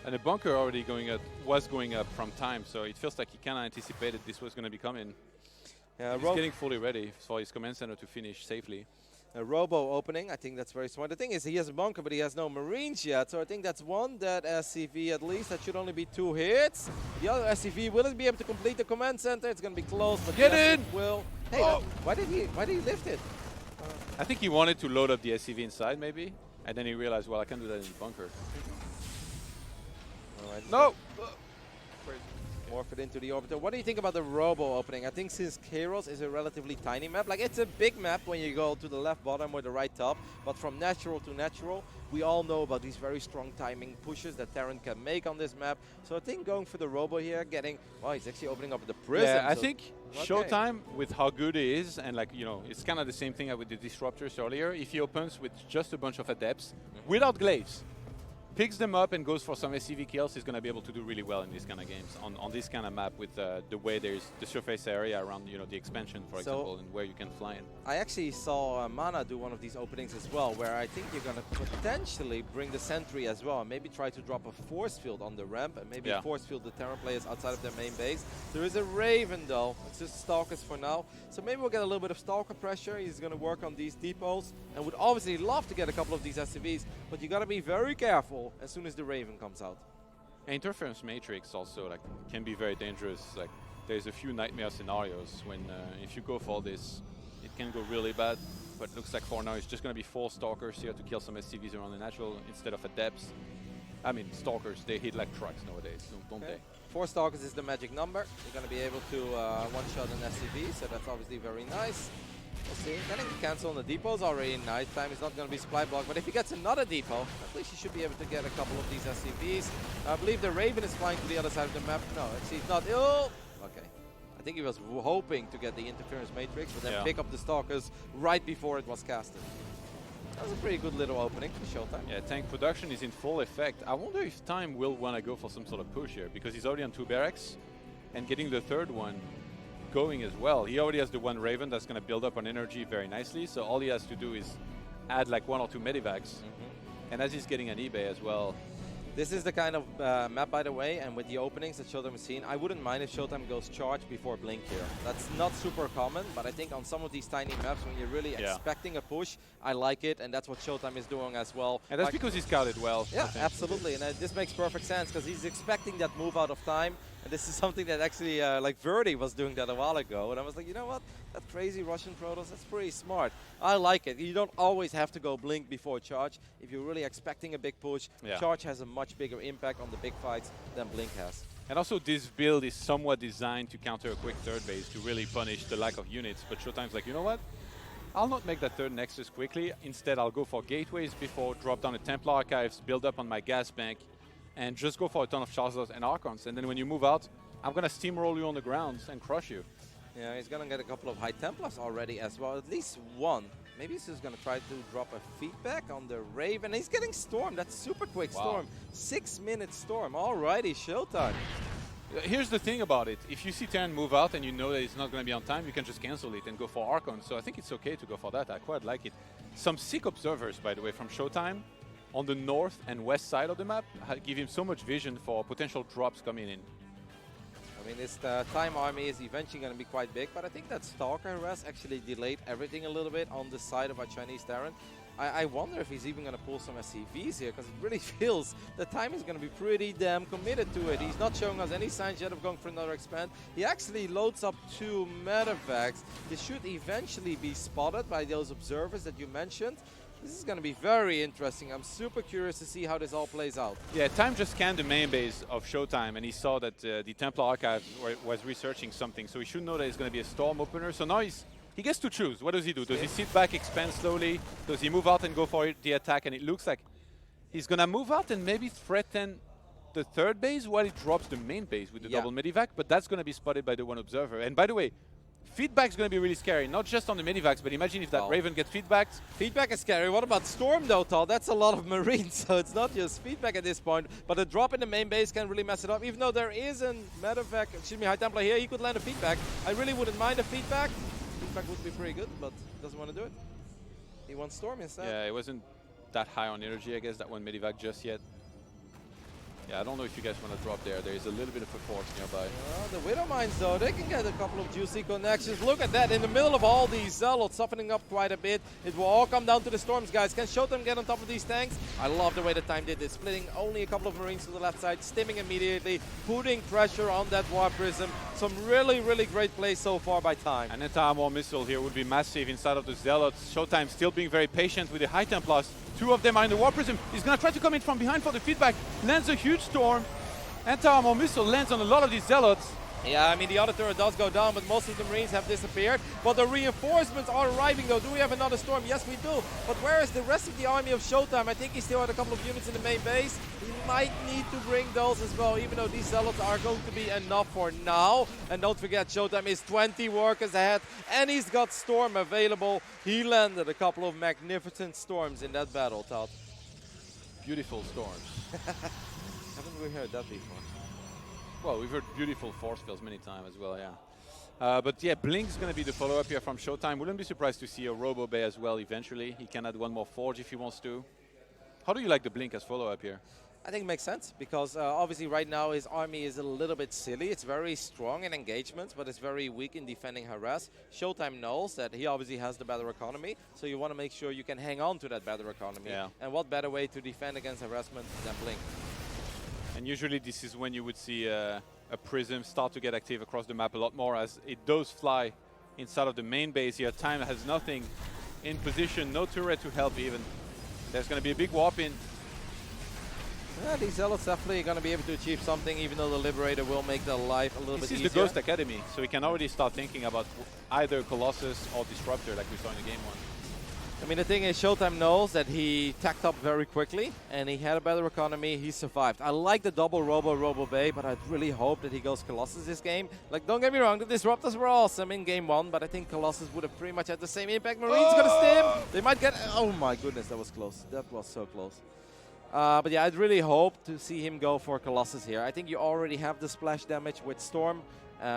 And the bunker already was going up from Time, so it feels like he kind of anticipated this was going to be coming. He's getting fully ready for his command center to finish safely. A Robo opening, I think that's very smart. The thing is, he has a bunker, but he has no Marines yet, so I think that's one that SCV at least. That should only be 2 hits. The other SCV, will it be able to complete the command center? It's going to be cllose, but get in! Will. Hey, why did he lift it? I think he wanted to load up the SCV inside, maybe, and then he realized, well, I can do that in the bunker. Alright, No! morph it into the orbiter. What do you think about the Robo opening? I think since Kairos is a relatively tiny map, like it's a big map when you go to the left bottom or the right top, but from natural to natural, we all know about these very strong timing pushes that Terran can make on this map. So I think going for the Robo here, getting, well, he's actually opening up the prism. Yeah, I so think ShoWTimE, with how good it is, and like, you know, it's kind of the same thing with the Disruptors earlier. If he opens with just a bunch of Adepts, without glaives, picks them up and goes for some SCV kills, he's going to be able to do really well in these kind of games, on this kind of map with the way there's the surface area around, you know, the expansion, for example, and where you can fly in. I actually saw Mana do one of these openings as well, where I think you're going to potentially bring the Sentry as well, and maybe try to drop a force field on the ramp, and maybe force field the Terran players outside of their main base. There is a Raven though, it's just Stalkers for now, so maybe we'll get a little bit of Stalker pressure. He's going to work on these depots, and would obviously love to get a couple of these SCVs, but you got to be very careful as soon as the Raven comes out. Interference Matrix also like can be very dangerous. Like there's a few nightmare scenarios when if you go for this, it can go really bad. But it looks like for now it's just going to be 4 Stalkers here to kill some SCVs around the natural instead of Adepts. I mean, Stalkers, they hit like trucks nowadays, don't they? 4 Stalkers is the magic number. You're going to be able to one-shot an SCV, so that's obviously very nice. We'll see. Getting the cancel on the depot is already nice. Time is not going to be supply block, but if he gets another depot, at least he should be able to get a couple of these SCVs. I believe the Raven is flying to the other side of the map. No, actually he's not. Oh! Okay. I think he was hoping to get the interference matrix, but then pick up the Stalkers right before it was casted. That was a pretty good little opening for ShoWTimE. Yeah, tank production is in full effect. I wonder if Time will want to go for some sort of push here, because he's already on 2 barracks, and getting the third one going as well. He already has the 1 Raven that's going to build up on energy very nicely, so all he has to do is add like 1 or 2 medivacs. And as he's getting an eBay as well. This is the kind of map, by the way, and with the openings that ShoWTimE has seen, I wouldn't mind if ShoWTimE goes charge before blink here. That's not super common, but I think on some of these tiny maps, when you're really expecting a push, I like it, and that's what ShoWTimE is doing as well. And that's because he's scouted well. Yeah, absolutely, and this makes perfect sense, because he's expecting that move out of time, and this is something that actually, like Verdi was doing that a while ago, and I was like, you know what, that crazy Russian Protoss, that's pretty smart. I like it. You don't always have to go blink before charge. If you're really expecting a big push, charge has a much bigger impact on the big fights than blink has. And also this build is somewhat designed to counter a quick third base to really punish the lack of units, but ShoWTimE's like, you know what? I'll not make that third Nexus quickly. Instead, I'll go for gateways before, drop down the Templar Archives, build up on my gas bank, and just go for a ton of Chancellors and Archons. And then when you move out, I'm going to steamroll you on the ground and crush you. Yeah, he's going to get a couple of High Templars already as well, at least 1. Maybe he's just going to try to drop a feedback on the Raven. He's getting Storm. That's super quick Storm. 6-minute Storm. Alrighty, ShoWTimE. Here's the thing about it. If you see Terran move out and you know that it's not going to be on time, you can just cancel it and go for Archon. So I think it's okay to go for that. I quite like it. Some sick observers, by the way, from ShoWTimE on the north and west side of the map give him so much vision for potential drops coming in. I mean, this Time army is eventually going to be quite big, but I think that Stalker harass actually delayed everything a little bit on the side of our Chinese Terran. I wonder if he's even going to pull some SCVs here, because it really feels the Time is going to be pretty damn committed to it. He's not showing us any signs yet of going for another expand. He actually loads up 2 medevacs. This should eventually be spotted by those observers that you mentioned. This is going to be very interesting. I'm super curious to see how this all plays out. Yeah, Time just scanned the main base of ShoWTimE, and he saw that the Templar Archives was researching something, so he should know that it's going to be a Storm opener. So now he gets to choose. What does he do? Does he sit back, expand slowly? Does he move out and go for the attack? And it looks like he's going to move out and maybe threaten the third base while he drops the main base with the double medivac, but that's going to be spotted by the 1 observer. And by the way, feedback's going to be really scary, not just on the medivacs, but imagine if that Raven gets feedbacked. Feedback is scary. What about Storm though, Tal? That's a lot of Marines, so it's not just feedback at this point, but a drop in the main base can really mess it up. Even though there is a medevac, excuse me, High Templar here, he could land a feedback. I really wouldn't mind a feedback. Feedback would be pretty good, but doesn't want to do it. He wants Storm instead. Yeah, it wasn't that high on energy, I guess, that 1 medivac just yet. Yeah, I don't know if you guys want to drop there. There is a little bit of a force nearby. The Widow Mines, though, they can get a couple of juicy connections. Look at that, in the middle of all these Zealots, softening up quite a bit. It will all come down to the Storms, guys. Can ShoWTimE get on top of these tanks? I love the way that Time did this, splitting only a couple of Marines to the left side, stimming immediately, putting pressure on that War Prism. Some really, really great plays so far by Time. An anti-armor missile here would be massive inside of the Zealots. ShoWTimE still being very patient with the High Templars. Two of them are in the War Prism. He's going to try to come in from behind for the feedback. Lands a huge storm. Anti-armor missile lands on a lot of these Zealots. Yeah, I mean, the other turret does go down, but most of the Marines have disappeared. But the reinforcements are arriving, though. Do we have another storm? Yes, we do. But where is the rest of the army of ShoWTimE? I think he still had a couple of units in the main base. He might need to bring those as well, even though these Zealots are going to be enough for now. And don't forget, ShoWTimE is 20 workers ahead, and he's got Storm available. He landed a couple of magnificent storms in that battle, Todd. Beautiful storms. Haven't we heard that before? Well, we've heard beautiful force fields many times as well, yeah. But yeah, Blink's going to be the follow-up here from ShoWTimE. Wouldn't be surprised to see a Robo Bay as well eventually. He can add one more Forge if he wants to. How do you like the Blink as follow-up here? I think it makes sense because obviously right now his army is a little bit silly. It's very strong in engagements, but it's very weak in defending harass. ShoWTimE knows that he obviously has the better economy, so you want to make sure you can hang on to that better economy. Yeah. And what better way to defend against harassment than Blink? And usually this is when you would see a Prism start to get active across the map a lot more, as it does fly inside of the main base here. Time has nothing in position, no turret to help even. There's going to be a big warp in. Yeah, these Zealots definitely going to be able to achieve something, even though the Liberator will make their life a little bit easier. This is the Ghost Academy, so we can already start thinking about either Colossus or Disruptor like we saw in the game one. I mean, the thing is, ShoWTimE knows that he tacked up very quickly, and he had a better economy. He survived. I like the double Robo Bay, but I really hope that he goes Colossus this game. Like, don't get me wrong, the Disruptors were awesome in game one, but I think Colossus would have pretty much had the same impact. Marine's gonna stim. They might get... Oh my goodness, that was close. That was so close. But yeah, I'd really hope to see him go for Colossus here. I think you already have the splash damage with Storm.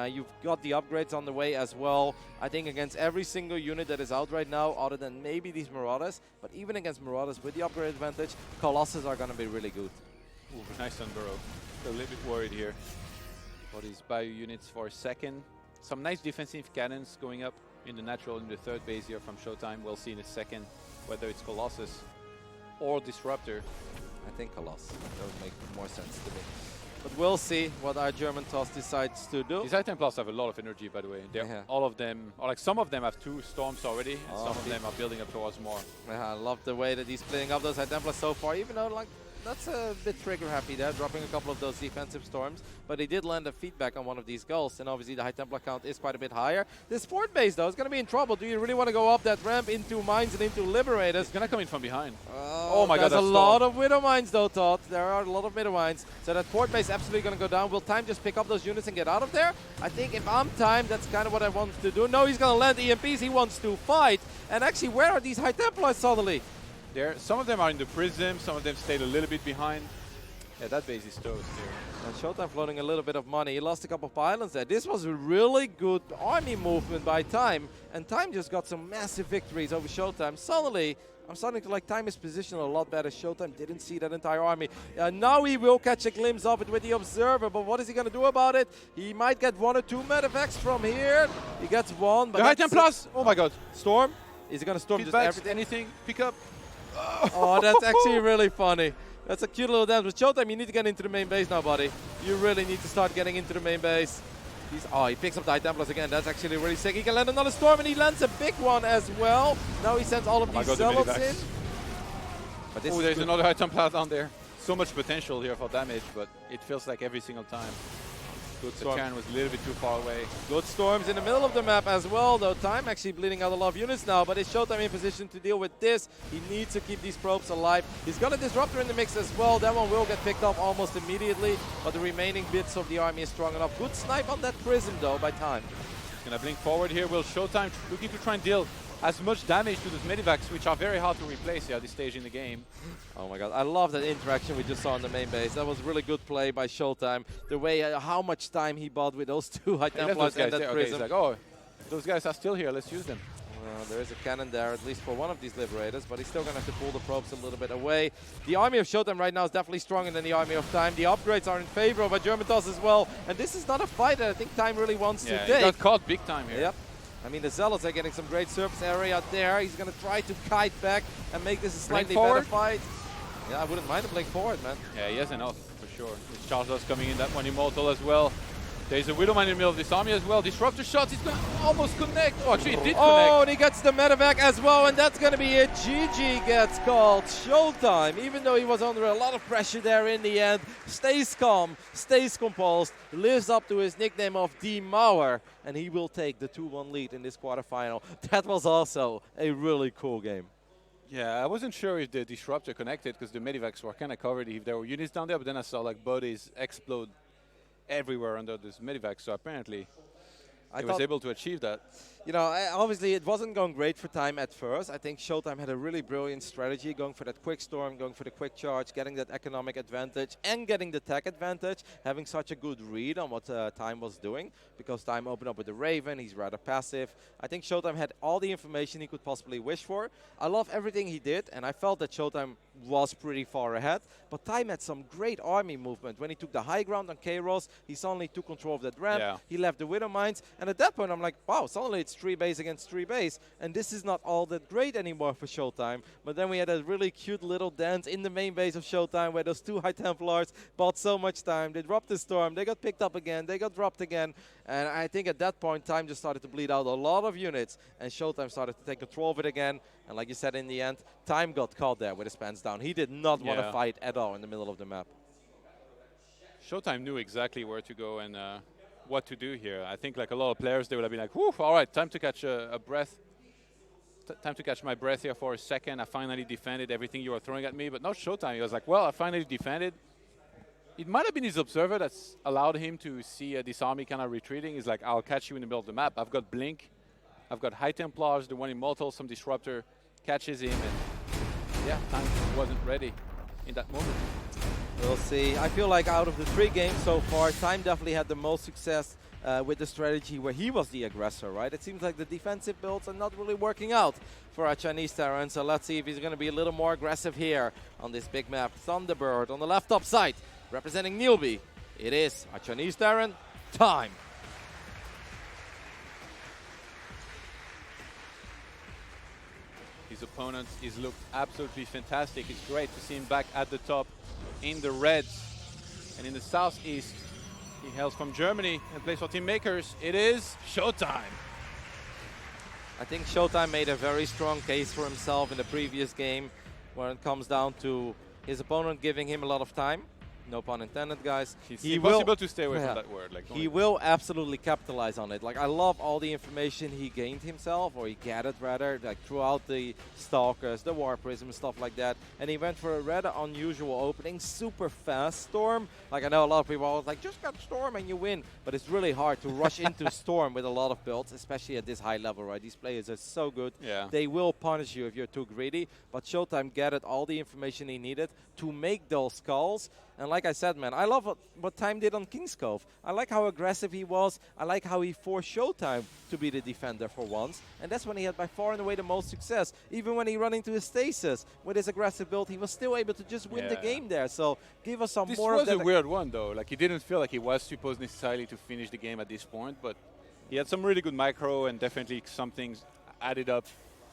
You've got the upgrades on the way as well. I think against every single unit that is out right now, other than maybe these Marauders, but even against Marauders with the upgrade advantage, Colossus are going to be really good. Ooh, nice on Burrow. A little bit worried here for these bio units for a second. Some nice defensive cannons going up in the natural in the third base here from ShoWTimE. We'll see in a second whether it's Colossus or Disruptor. I think Colossus. That would make more sense to me. But we'll see what our German toss decides to do. These Item Plus have a lot of energy, by the way. All of them, or like some of them have 2 storms already, and some of them are building up towards more. Yeah, I love the way that he's splitting up those Item Plus so far, even though like that's a bit trigger happy there, dropping a couple of those defensive storms. But he did land a feedback on one of these ghosts, and obviously the High Templar count is quite a bit higher. This fort base, though, is going to be in trouble. Do you really want to go up that ramp into mines and into Liberators? It's going to come in from behind. Oh my god, there's a lot of Widow Mines, though, Todd. There are a lot of Widow Mines. So that fort base absolutely going to go down. Will Time just pick up those units and get out of there? I think if I'm Time, that's kind of what I want to do. No, he's going to land EMPs. He wants to fight. And actually, where are these High Templars suddenly? Some of them are in the Prism. Some of them stayed a little bit behind. Yeah, that base is toast here. And ShoWTimE floating a little bit of money. He lost a couple of islands there. This was a really good army movement by Time. And Time just got some massive victories over ShoWTimE. Suddenly, I'm starting to like Time his position a lot better. ShoWTimE didn't see that entire army. Now he will catch a glimpse of it with the Observer. But what is he going to do about it? He might get 1 or 2 medevacts from here. He gets 1. But the High Templars! Oh my god. Storm? Is he going to storm Feedbacks, just everything? Anything? Pick up. Oh, that's actually really funny. That's a cute little dance. But ShoWTimE, you need to get into the main base now, buddy. You really need to start getting into the main base. He picks up the High Templars again. That's actually really sick. He can land another storm, and he lands a big one as well. Now he sends all of these Zealots in. Oh, there's another High Templar down there. So much potential here for damage, but it feels like every single time. Good storm. The Charon was a little bit too far away. Good storms in the middle of the map as well, though Time actually bleeding out a lot of units now, but is ShoWTimE in position to deal with this? He needs to keep these probes alive. He's got a Disruptor in the mix as well. That one will get picked up almost immediately, but the remaining bits of the army is strong enough. Good snipe on that Prism, though, by Time. He's gonna blink forward here. Will ShoWTimE looking to try and deal as much damage to those medivacs, which are very hard to replace here at this stage in the game. Oh my god, I love that interaction we just saw on the main base. That was really good play by ShoWTimE. The way, how much time he bought with those 2 High Templars and that Prism. Okay, like, oh, those guys are still here, let's use them. There is a cannon there, at least for one of these Liberators, but he's still going to have to pull the probes a little bit away. The army of ShoWTimE right now is definitely stronger than the army of Time. The upgrades are in favor of Germatos as well, and this is not a fight that I think Time really wants to take. He got caught big time here. Yep. I mean, the Zealots are getting some great surface area there. He's going to try to kite back and make this a slightly better fight. Yeah, I wouldn't mind a blink forward, man. Yeah, he has enough, for sure. There's Charles coming in, that one Immortal as well. There's a Widowmine in the middle of this army as well. Disruptor shots, he's going to almost connect. Oh, actually, he did connect. Oh, and he gets the medevac as well, and that's going to be it. GG gets called. ShoWTimE, even though he was under a lot of pressure there in the end, stays calm, stays composed, lives up to his nickname of Demauer, and he will take the 2-1 lead in this quarterfinal. That was also a really cool game. Yeah, I wasn't sure if the Disruptor connected because the medevacs were kind of covered if there were units down there, but then I saw like bodies explode everywhere under this medevac, so apparently I was able to achieve that. You know, obviously it wasn't going great for Time at first. I think ShoWTimE had a really brilliant strategy, going for that quick storm, going for the quick charge, getting that economic advantage, and getting the tech advantage, having such a good read on what Time was doing, because Time opened up with the Raven, he's rather passive. I think ShoWTimE had all the information he could possibly wish for. I love everything he did, and I felt that ShoWTimE was pretty far ahead, but Time had some great army movement. When he took the high ground on Kairos, he suddenly took control of that ramp, he left the Widow Mines, and at that point I'm like, wow, suddenly it's 3 base against 3 base, and this is not all that great anymore for ShoWTimE. But then we had a really cute little dance in the main base of ShoWTimE where those 2 High Templars bought so much time. They dropped the storm, they got picked up again, they got dropped again, and I think at that point Time just started to bleed out a lot of units, and ShoWTimE started to take control of it again. And like you said, in the end, Time got caught there with his pants down. He did not want to fight at all in the middle of the map. ShoWTimE knew exactly where to go and what to do here. I think like a lot of players, they would have been like, whew, all right, time to catch a breath. Time to catch my breath here for a second. I finally defended everything you were throwing at me, but not ShoWTimE. He was like, well, I finally defended. It might have been his observer that's allowed him to see this army kind of retreating. He's like, I'll catch you in the middle of the map. I've got Blink. I've got High Templars, the one Immortal, some Disruptor catches him, and yeah, Time wasn't ready in that moment. We'll see. I feel like out of the 3 games so far, Time definitely had the most success with the strategy where he was the aggressor, right? It seems like the defensive builds are not really working out for our Chinese Terran, so let's see if he's going to be a little more aggressive here on this big map. Thunderbird on the left top side, representing Nilby. It is our Chinese Terran, Time. His opponent is looked absolutely fantastic. It's great to see him back at the top in the red. And in the southeast, he hails from Germany and plays for Team Makers. It is ShoWTimE. I think ShoWTimE made a very strong case for himself in the previous game when it comes down to his opponent giving him a lot of time. No pun intended, guys. It's impossible to stay away from that word. Like, he will absolutely capitalize on it. Like, I love all the information he gained himself, or he gathered rather, like throughout the Stalkers, the War Prism, stuff like that. And he went for a rather unusual opening, super fast Storm. Like, I know a lot of people are like, just got Storm and you win. But it's really hard to rush into Storm with a lot of builds, especially at this high level, right? These players are so good. Yeah. They will punish you if you're too greedy. But ShoWTimE gathered all the information he needed to make those skulls. And like I said, man, I love what Time did on King's Cove. I like how aggressive he was. I like how he forced ShoWTimE to be the defender for once. And that's when he had by far and away the most success. Even when he ran into his stasis with his aggressive build, he was still able to just win the game there. So give us some more of that. This was a weird one, though. Like, he didn't feel like he was supposed necessarily to finish the game at this point. But he had some really good micro, and definitely some things added up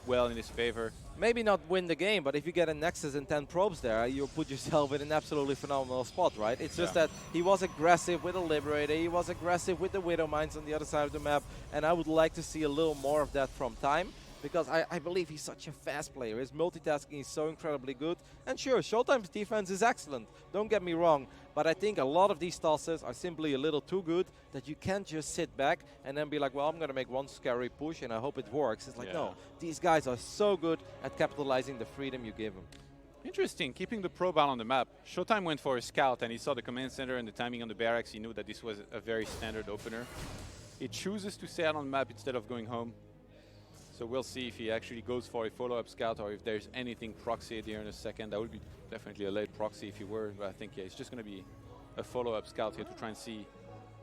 well in his favor. Maybe not win the game, but if you get a Nexus and 10 probes there, you put yourself in an absolutely phenomenal spot, right? It's just that he was aggressive with the Liberator, he was aggressive with the Widow Mines on the other side of the map, and I would like to see a little more of that from Time, because I believe he's such a fast player. His multitasking is so incredibly good. And sure, ShoWTimE's defense is excellent, don't get me wrong, but I think a lot of these tosses are simply a little too good that you can't just sit back and then be like, well, I'm going to make one scary push and I hope it works. It's like, no, these guys are so good at capitalizing the freedom you give them. Interesting, keeping the probe out on the map. ShoWTimE went for a scout and he saw the command center and the timing on the barracks. He knew that this was a very standard opener. He chooses to stay out on the map instead of going home. So we'll see if he actually goes for a follow-up scout or if there's anything proxied here in a second. That would be definitely a late proxy if he were, but I think it's just going to be a follow-up scout here to try and see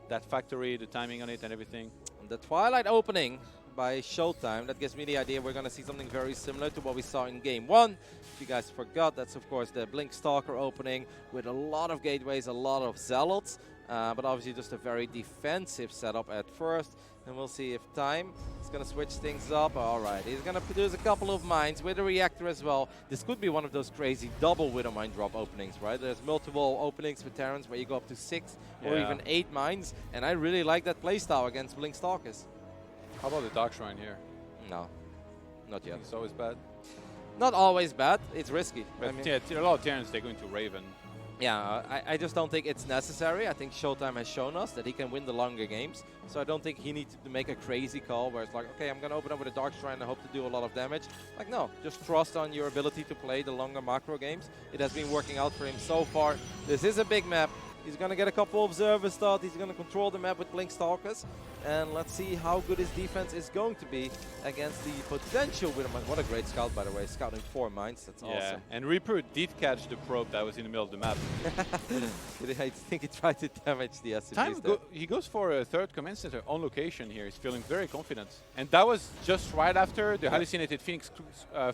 that factory, the timing on it and everything. The Twilight opening by ShoWTimE. That gives me the idea we're going to see something very similar to what we saw in Game 1. If you guys forgot, that's of course the Blink Stalker opening with a lot of gateways, a lot of Zealots, but obviously just a very defensive setup at first. And we'll see if Time is going to switch things up. All right, he's going to produce a couple of mines with a reactor as well. This could be one of those crazy double Widow Mine drop openings, right? There's multiple openings with Terrans where you go up to 6 or even 8 mines. And I really like that playstyle against Blink Stalkers. How about the Dark Shrine here? No, not yet. It's always bad. Not always bad. It's risky. But I mean, yeah, a lot of Terrans, they're going to Raven. yeah, I just don't think it's necessary. I think ShoWTimE has shown us that he can win the longer games. So I don't think he needs to make a crazy call where it's like, okay, I'm going to open up with a Dark Shrine and hope to do a lot of damage. Like, no, just trust on your ability to play the longer macro games. It has been working out for him so far. This is a big map. He's going to get a couple of observers start. He's going to control the map with Blink Stalkers. And let's see how good his defense is going to be against the potential Widow Mine. What a great scout, by the way. Scouting 4 mines. That's awesome. And Reaper did catch the probe that was in the middle of the map. I think he tried to damage the SCVs He goes for a third command center on location here. He's feeling very confident. And that was just right after the hallucinated Phoenix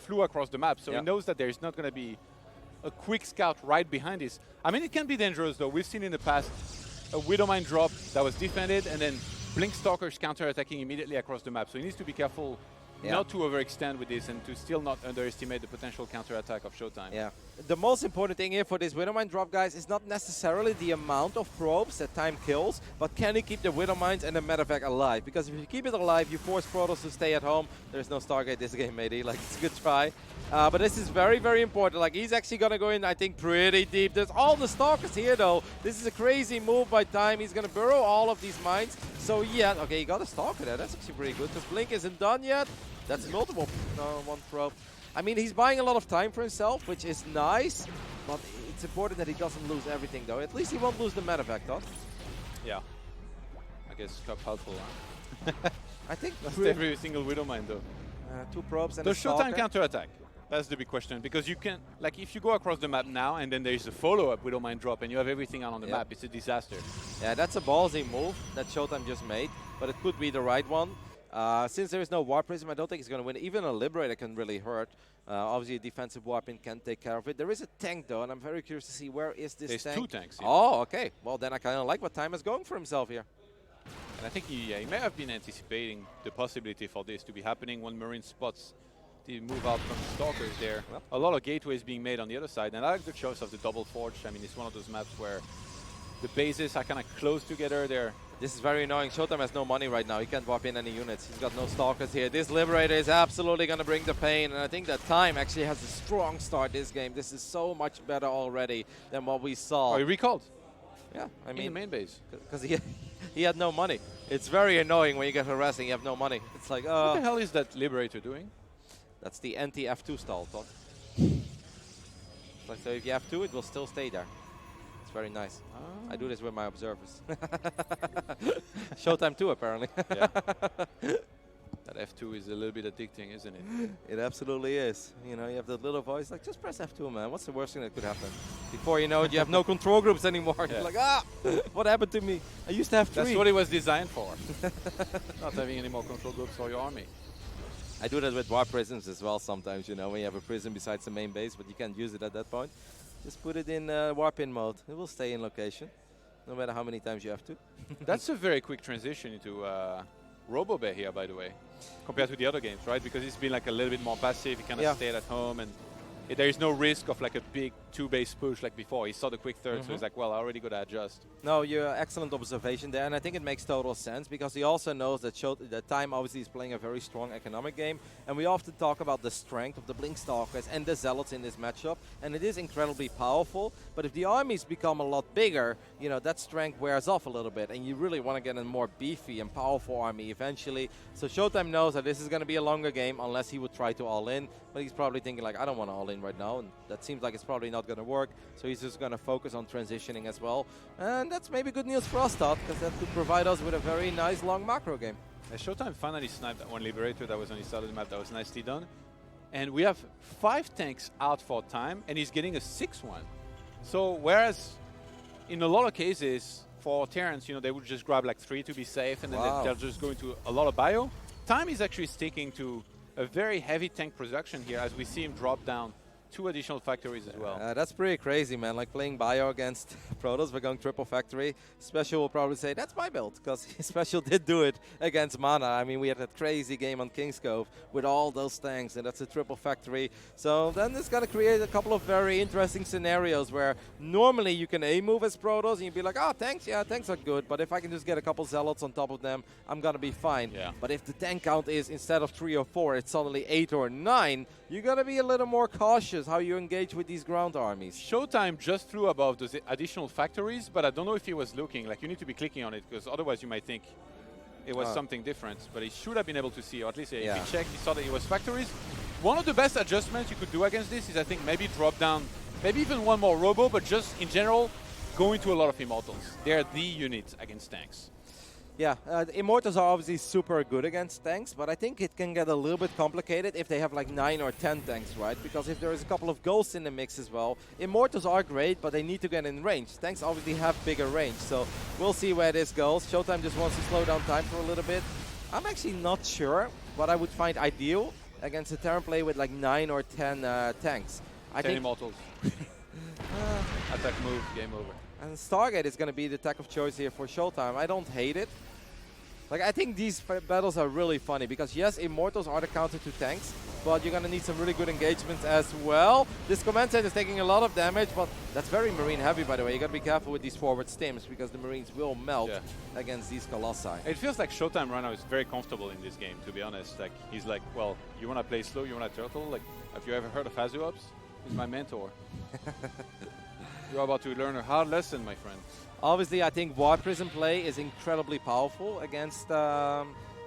flew across the map. So he knows that there's not going to be a quick scout right behind this. I mean, it can be dangerous, though. We've seen in the past a Widow Mine drop that was defended, and then Blink Stalkers counter-attacking immediately across the map. So he needs to be careful not to overextend with this and to still not underestimate the potential counter-attack of ShoWTimE. Yeah. The most important thing here for this Widow Mine drop, guys, is not necessarily the amount of probes that Time kills, but can he keep the Widow Mines and the medevac alive? Because if you keep it alive, you force Protoss to stay at home. There's no Stargate this game, matey. Like, it's a good try. But this is very, very important. Like, he's actually going to go in, I think, pretty deep. There's all the Stalkers here, though. This is a crazy move by Time. He's going to burrow all of these mines. So, yeah, okay, he got a Stalker there. That's actually pretty good, because Blink isn't done yet. That's multiple. No, one probe. I mean, he's buying a lot of time for himself, which is nice, but it's important that he doesn't lose everything, though. At least he won't lose the medevac, though. Yeah. I guess cup helpful, huh? I think that's every single Widow Mine, though. 2 probes and Does ShoWTimE counter-attack? That's the big question, because you can, like, if you go across the map now and then there's a follow-up Widow Mine drop and you have everything out on the map, it's a disaster. Yeah, that's a ballsy move that ShoWTimE just made, but it could be the right one. Since there is no Warp Prism, I don't think he's going to win. Even a Liberator can really hurt. Obviously, a defensive weapon can take care of it. There is a tank, though, and I'm very curious to see where is this tank. There's 2 tanks. Yeah. Oh, okay. Well, then I kind of like what Time is going for himself here. And I think he may have been anticipating the possibility for this to be happening when Marine spots the move out from the Stalkers there. Well, a lot of gateways being made on the other side. And I like the choice of the double forge. I mean, it's one of those maps where the bases are kind of close together there. This is very annoying. ShoWTimE has no money right now. He can't warp in any units. He's got no Stalkers here. This Liberator is absolutely going to bring the pain. And I think that Time actually has a strong start this game. This is so much better already than what we saw. Oh, he recalled? Yeah, I mean, in the main base. Because he had no money. It's very annoying when you get harassing, you have no money. It's like, what the hell is that Liberator doing? That's the anti-F2 stall, Todd. Like, so if you have 2, it will still stay there. It's very nice. I do this with my observers. ShoWTimE too, apparently. Yeah. That F2 is a little bit addicting, isn't it? It absolutely is. You know, you have the little voice like, just press F2, man. What's the worst thing that could happen? Before you know it, you have no control groups anymore. Yeah. You're like, what happened to me? I used to have 3. That's what it was designed for. Not having any more control groups for your army. I do that with warp prisms as well sometimes, you know, when you have a prism besides the main base, but you can't use it at that point. Just put it in warp in mode. It will stay in location, no matter how many times you have to. That's a very quick transition into RoboBay here, by the way, compared to the other games, right? Because it's been like a little bit more passive. He kind of stayed at home, and there is no risk of like a big 2-base push like before. He saw the quick third, so he's like, well, I already got to adjust. No, you're excellent observation there, and I think it makes total sense because he also knows that Time obviously is playing a very strong economic game, and we often talk about the strength of the Blink Stalkers and the Zealots in this matchup, and it is incredibly powerful, but if the armies become a lot bigger, you know, that strength wears off a little bit, and you really want to get a more beefy and powerful army eventually. So ShoWTimE knows that this is going to be a longer game unless he would try to all in, but he's probably thinking like, I don't want to all in right now, and that seems like it's probably not going to work, so he's just going to focus on transitioning as well. And that's maybe good news for us, Todd, because that could provide us with a very nice long macro game. ShoWTimE finally sniped that one Liberator that was on his side of the map. That was nicely done. And we have 5 tanks out for Time, and he's getting a 6th one. So whereas in a lot of cases for Terrans, you know, they would just grab like 3 to be safe, and then they'll just go into a lot of bio. ShoWTimE is actually sticking to a very heavy tank production here as we see him drop down 2 additional factories as well. That's pretty crazy, man. Like playing Bio against Protoss, we're going triple factory. Special will probably say, that's my build, because Special did do it against Mana. I mean, we had that crazy game on Kingscove with all those tanks, and that's a triple factory. So then it's going to create a couple of very interesting scenarios where normally you can A-move as Protoss, and you'd be like, oh, tanks, yeah, tanks are good, but if I can just get a couple Zealots on top of them, I'm going to be fine. Yeah. But if the tank count is, instead of 3 or 4, it's suddenly 8 or 9, you got to be a little more cautious how you engage with these ground armies. ShoWTimE just flew above those additional factories, but I don't know if he was looking. Like, you need to be clicking on it, because otherwise you might think it was something different. But he should have been able to see, or at least if he checked, he saw that it was factories. One of the best adjustments you could do against this is, I think, maybe drop down, maybe even one more Robo, but just in general, go into a lot of Immortals. They're the unit against tanks. Yeah, the Immortals are obviously super good against tanks, but I think it can get a little bit complicated if they have like 9 or 10 tanks, right? Because if there is a couple of ghosts in the mix as well, Immortals are great, but they need to get in range. Tanks obviously have bigger range, so we'll see where this goes. ShoWTimE just wants to slow down time for a little bit. I'm actually not sure what I would find ideal against a Terran play with like 9 or 10 tanks. 10 Immortals. Attack move, game over. And Stargate is going to be the tech of choice here for ShoWTimE. I don't hate it. Like, I think these battles are really funny because, yes, Immortals are the counter to tanks, but you're going to need some really good engagements as well. This command set is taking a lot of damage, but that's very Marine heavy, by the way. You got to be careful with these forward stims because the Marines will melt against these Colossi. It feels like ShoWTimE right now is very comfortable in this game, to be honest. Like, he's like, well, you want to play slow, you want to turtle? Like, have you ever heard of Azuops? He's my mentor. You're about to learn a hard lesson, my friend. Obviously, I think War Prism play is incredibly powerful against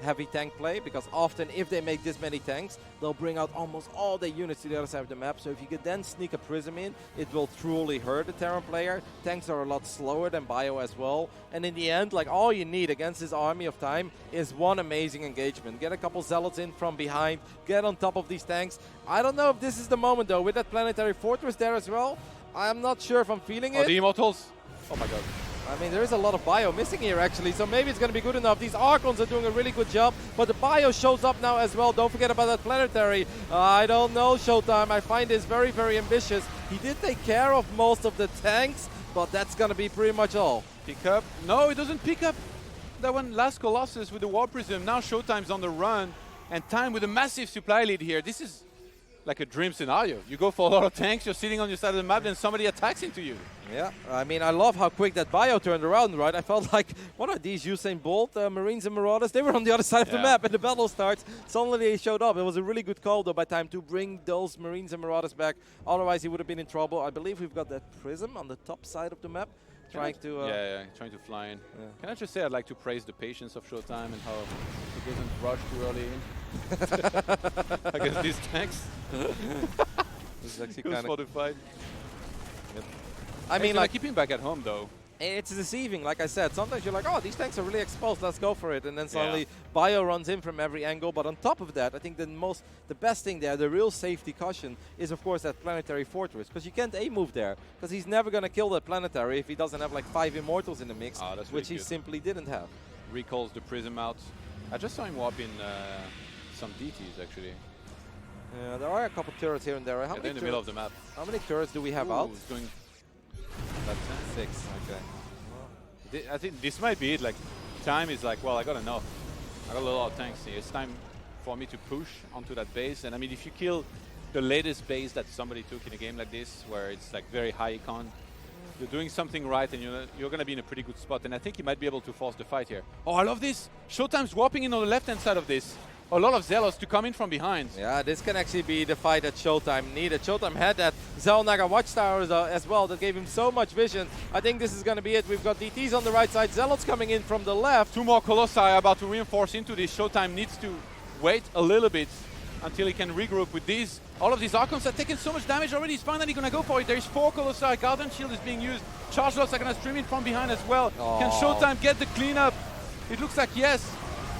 heavy tank play, because often if they make this many tanks, they'll bring out almost all their units to the other side of the map. So if you could then sneak a Prism in, it will truly hurt the Terran player. Tanks are a lot slower than Bio as well. And in the end, like, all you need against this army of time is one amazing engagement. Get a couple Zealots in from behind, get on top of these tanks. I don't know if this is the moment, though, with that Planetary Fortress there as well. I'm not sure if I'm feeling it. The Immortals? Oh my god. I mean, there is a lot of Bio missing here, actually, so maybe it's going to be good enough. These Archons are doing a really good job, but the Bio shows up now as well. Don't forget about that Planetary. I don't know, ShoWTimE. I find this very, very ambitious. He did take care of most of the tanks, but that's going to be pretty much all. Pick up. No, it doesn't pick up that one last Colossus with the War Prism. Now ShoWTimE's on the run, and Time with a massive supply lead here. This is like a dream scenario. You go for a lot of tanks, you're sitting on your side of the map, then somebody attacks into you. Yeah, I mean, I love how quick that Bio turned around, right? I felt like, what are these Usain Bolt, Marines and Marauders? They were on the other side of the map, and the battle starts. Suddenly they showed up. It was a really good call, though, by Time to bring those Marines and Marauders back. Otherwise, he would have been in trouble. I believe we've got that Prism on the top side of the map. Trying to trying to fly in. Yeah. Can I just say I'd like to praise the patience of ShoWTimE and how he doesn't rush too early in against these tanks. This is actually kind of fight. Yep. I mean, like, keep him back at home though. It's deceiving, like I said. Sometimes you're like, oh, these tanks are really exposed, let's go for it. And then suddenly Bio runs in from every angle. But on top of that, I think the best thing there, the real safety cushion, is of course that Planetary Fortress. Because you can't A-move there. Because he's never going to kill that Planetary if he doesn't have like 5 Immortals in the mix, which he simply didn't have. Recalls the Prism out. I just saw him warp in some DTs actually. Yeah, there are a couple turrets here and there. How many in the middle of the map. How many turrets do we have out? It's going that's 6. Okay. Well, I think this might be it. Like, Time is like, well, I got enough. I got a lot of tanks here. It's time for me to push onto that base. And I mean, if you kill the latest base that somebody took in a game like this, where it's like very high econ, you're doing something right, and you're going to be in a pretty good spot. And I think he might be able to force the fight here. Oh, I love this. ShoWTimE's warping in on the left-hand side of this. A lot of Zealots to come in from behind. Yeah, this can actually be the fight that ShoWTimE needed. ShoWTimE had that Xel'Naga Watchtower as well that gave him so much vision. I think this is going to be it. We've got DTs on the right side, Zealots coming in from the left. 2 more Colossi are about to reinforce into this. ShoWTimE needs to wait a little bit until he can regroup with these. All of these Archons have taken so much damage already. He's finally going to go for it. There's 4 Colossi. Guardian Shield is being used. Charge Lots are going to stream in from behind as well. Can ShoWTimE get the cleanup? It looks like yes.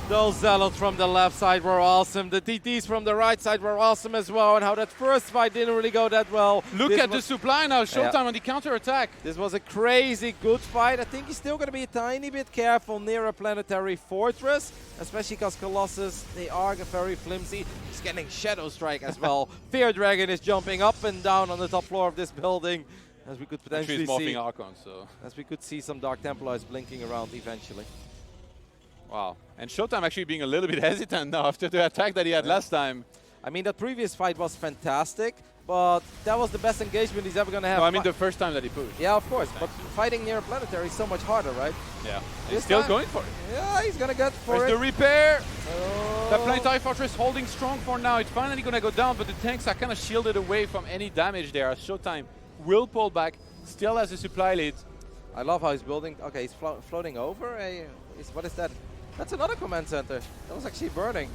Those Zealots from the left side were awesome. The TTs from the right side were awesome as well. And how that first fight didn't really go that well. Look at the supply now. ShoWTimE on the counter attack. This was a crazy good fight. I think he's still going to be a tiny bit careful near a planetary fortress, especially because Colossus, they are very flimsy. He's getting Shadow Strike as well. Fear Dragon is jumping up and down on the top floor of this building, as we could potentially see. Archon, so. As we could see some Dark Templars blinking around eventually. Wow. And ShoWTimE actually being a little bit hesitant now after the attack that he had last time. I mean, that previous fight was fantastic, but that was the best engagement he's ever going to have. No, I mean the first time that he pushed. Yeah, of course. But fighting near a planetary is so much harder, right? Yeah. He's still going for it. Yeah, he's going to get for it. There's the repair. The planetary fortress holding strong for now. It's finally going to go down, but the tanks are kind of shielded away from any damage there. As ShoWTimE will pull back, still has a supply lead. I love how he's building. Okay, he's floating over. What is that? That's another command center. That was actually burning.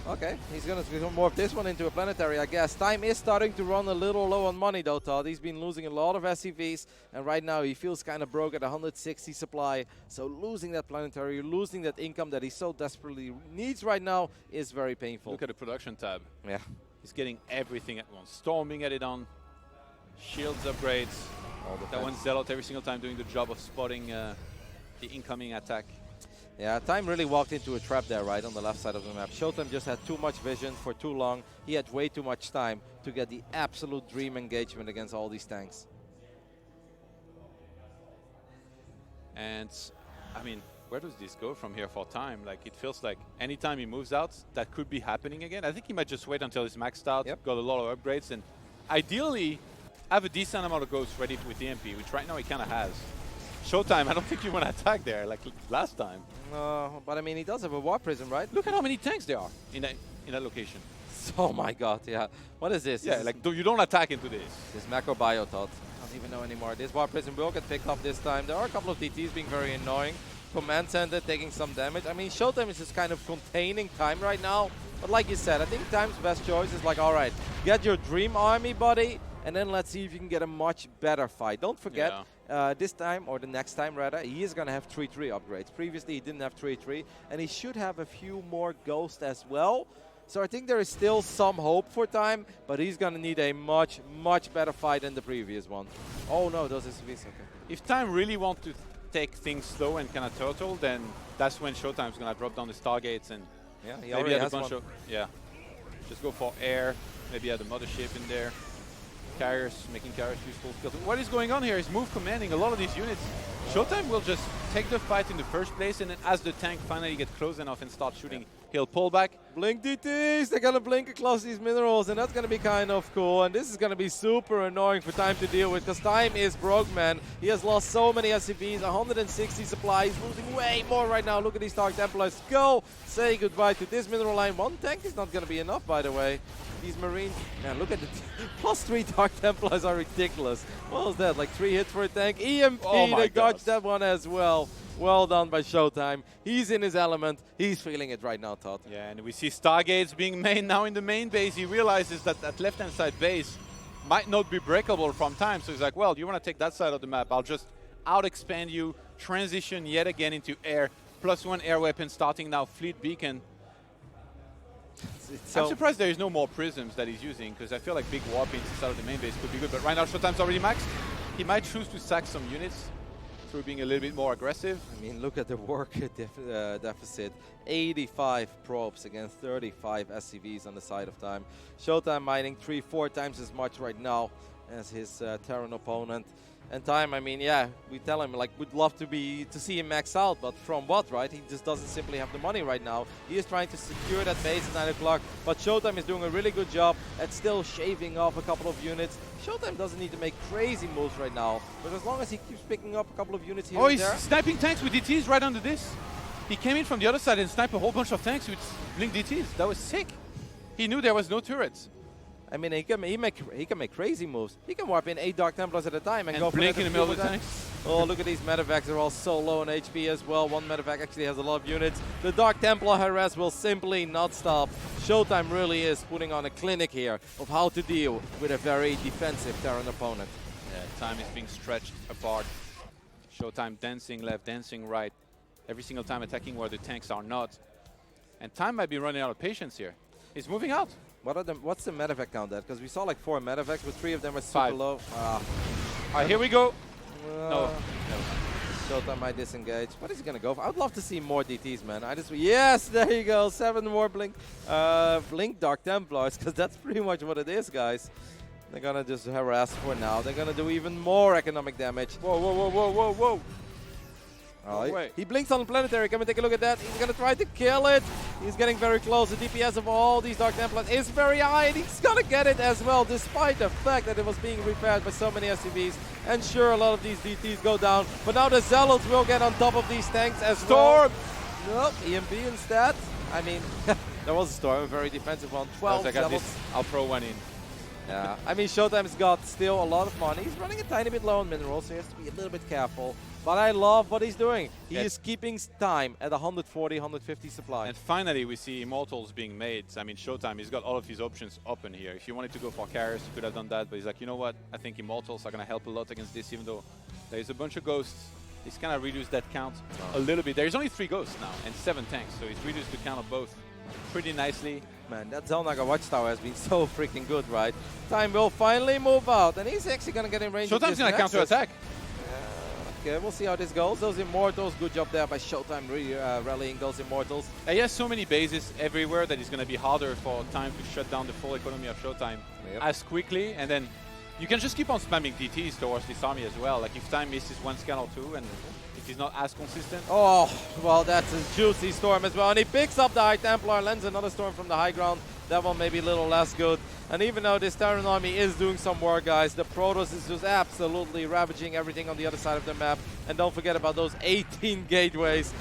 Okay, he's going to do more of this one into a planetary, I guess. Time is starting to run a little low on money, though, Todd. He's been losing a lot of SCVs, and right now he feels kind of broke at 160 supply. So losing that planetary, losing that income that he so desperately needs right now is very painful. Look at the production tab. Yeah. He's getting everything at once. Storming at it on. Shields upgrades. That one Zealot every single time doing the job of spotting the incoming attack. Yeah, Time really walked into a trap there, right, on the left side of the map. ShoWTimE just had too much vision for too long. He had way too much time to get the absolute dream engagement against all these tanks. And, I mean, where does this go from here for Time? Like, it feels like anytime he moves out, that could be happening again. I think he might just wait until he's maxed out, got a lot of upgrades, and ideally have a decent amount of ghosts ready with the MP, which right now he kind of has. ShoWTimE, I don't think you want to attack there like last time. No, but I mean, he does have a Warp Prism, right? Look at how many tanks there are in that location. Oh my god, yeah. What is this? Yeah, like you don't attack into this. This Macro Bio Thought. I don't even know anymore. This Warp Prism will get picked up this time. There are a couple of DTs being very annoying. Command Center taking some damage. I mean, ShoWTimE is just kind of containing Time right now. But like you said, I think Time's best choice is like, alright, get your dream army, buddy, and then let's see if you can get a much better fight. Don't forget, this time, or the next time rather, he is going to have 3-3 upgrades. Previously, he didn't have 3-3, and he should have a few more Ghosts as well. So I think there is still some hope for Time, but he's going to need a much, much better fight than the previous one. Oh no, those SCVs, okay. If Time really wants to take things slow and kind of turtle, then that's when ShoWTime's going to drop down the Stargates and he maybe add a has bunch of, just go for air, maybe add a mothership in there. Carriers, making carriers useful skills. What is going on here is move commanding a lot of these units. ShoWTimE will just take the fight in the first place, and then as the tank finally gets close enough and starts shooting, he'll pull back. Blink DTs, they're gonna blink across these minerals, and that's gonna be kind of cool. And this is gonna be super annoying for Time to deal with, because Time is broke, man. He has lost so many SCVs, 160 supplies, losing way more right now. Look at these Dark Templars go. Say goodbye to this mineral line. One tank is not gonna be enough, by the way. These Marines, man, look at the +3 Dark Templars are ridiculous. What was that, like 3 hits for a tank? EMP, they dodged that one as well. Well done by ShoWTimE. He's in his element. He's feeling it right now, Todd. Yeah, and we see Stargates being made now in the main base. He realizes that that left-hand side base might not be breakable from Time. So he's like, well, you want to take that side of the map? I'll just out-expand you, transition yet again into air. +1 air weapon starting now, Fleet Beacon. I'm surprised there is no more prisms that he's using, because I feel like big warping inside of the main base could be good. But right now, ShoWTime's already maxed. He might choose to sack some units through being a little bit more aggressive. I mean, look at the work deficit. 85 probes against 35 SCVs on the side of Time. ShoWTimE mining 3-4 times as much right now as his Terran opponent. And Time, I mean, yeah, we tell him, like, we'd love to see him max out, but from what, right? He just doesn't simply have the money right now. He is trying to secure that base at 9 o'clock, but ShoWTimE is doing a really good job at still shaving off a couple of units. ShoWTimE doesn't need to make crazy moves right now, but as long as he keeps picking up a couple of units here and there. He's sniping tanks with DTs right under this. He came in from the other side and sniped a whole bunch of tanks with blink DTs. That was sick. He knew there was no turrets. I mean, he can make crazy moves. He can warp in 8 Dark Templars at a time and go blink for in the middle of the tanks. Oh, look at these medevacs. They're all so low on HP as well. One medevac actually has a lot of units. The Dark Templar harass will simply not stop. ShoWTimE really is putting on a clinic here of how to deal with a very defensive Terran opponent. Yeah, Time is being stretched apart. ShoWTimE dancing left, dancing right. every single time attacking where the tanks are not. And Time might be running out of patience here. He's moving out. What's the medevac count at? Because we saw like 4 medevacs, but 3 of them were super 5. low. All right, here we go. No. ShoWTimE might disengage. What is he gonna go for? I'd love to see more DTs, man. Yes, there you go. 7 more Blink Dark Templars, because that's pretty much what it is, guys. They're gonna just harass for now. They're gonna do even more economic damage. Whoa, whoa, whoa, whoa, whoa, whoa. He blinks on the planetary. Come and take a look at that. He's gonna try to kill it. He's getting very close. The DPS of all these Dark Templars is very high, and he's gonna get it as well, despite the fact that it was being repaired by so many SCVs. And sure, a lot of these DTs go down, but now the Zealots will get on top of these tanks as Storm! Nope, EMP instead. I mean, there was a Storm, a very defensive one. 12 I got Zealots. this. I'll throw one in. Yeah, I mean, ShoWTimE's got still a lot of money. He's running a tiny bit low on minerals, so he has to be a little bit careful. But I love what he's doing. He is keeping time at 140, 150 supply. And finally, we see Immortals being made. I mean, ShoWTimE, he's got all of his options open here. If he wanted to go for carriers, he could have done that. But he's like, you know what? I think Immortals are going to help a lot against this, even though there's a bunch of ghosts. He's kind of reduced that count a little bit. There's only 3 ghosts now and 7 tanks, so he's reduced the count of both pretty nicely. Man, that Zelnaga Watchtower has been so freaking good, right? Time will finally move out, and he's actually going to get in range. ShoWTimE's going to counter-attack. Okay, we'll see how this goes. Those Immortals, good job there by ShoWTimE really rallying those Immortals. He has so many bases everywhere that it's going to be harder for Time to shut down the full economy of ShoWTimE as quickly. And then you can just keep on spamming DTs towards this army as well. Like if Time misses 1 scan or 2, and if he's not as consistent. Oh, well, that's a juicy Storm as well. And he picks up the High Templar, lands another Storm from the high ground. That one may be a little less good. And even though this Terran army is doing some work, guys, the Protoss is just absolutely ravaging everything on the other side of the map. And don't forget about those 18 gateways.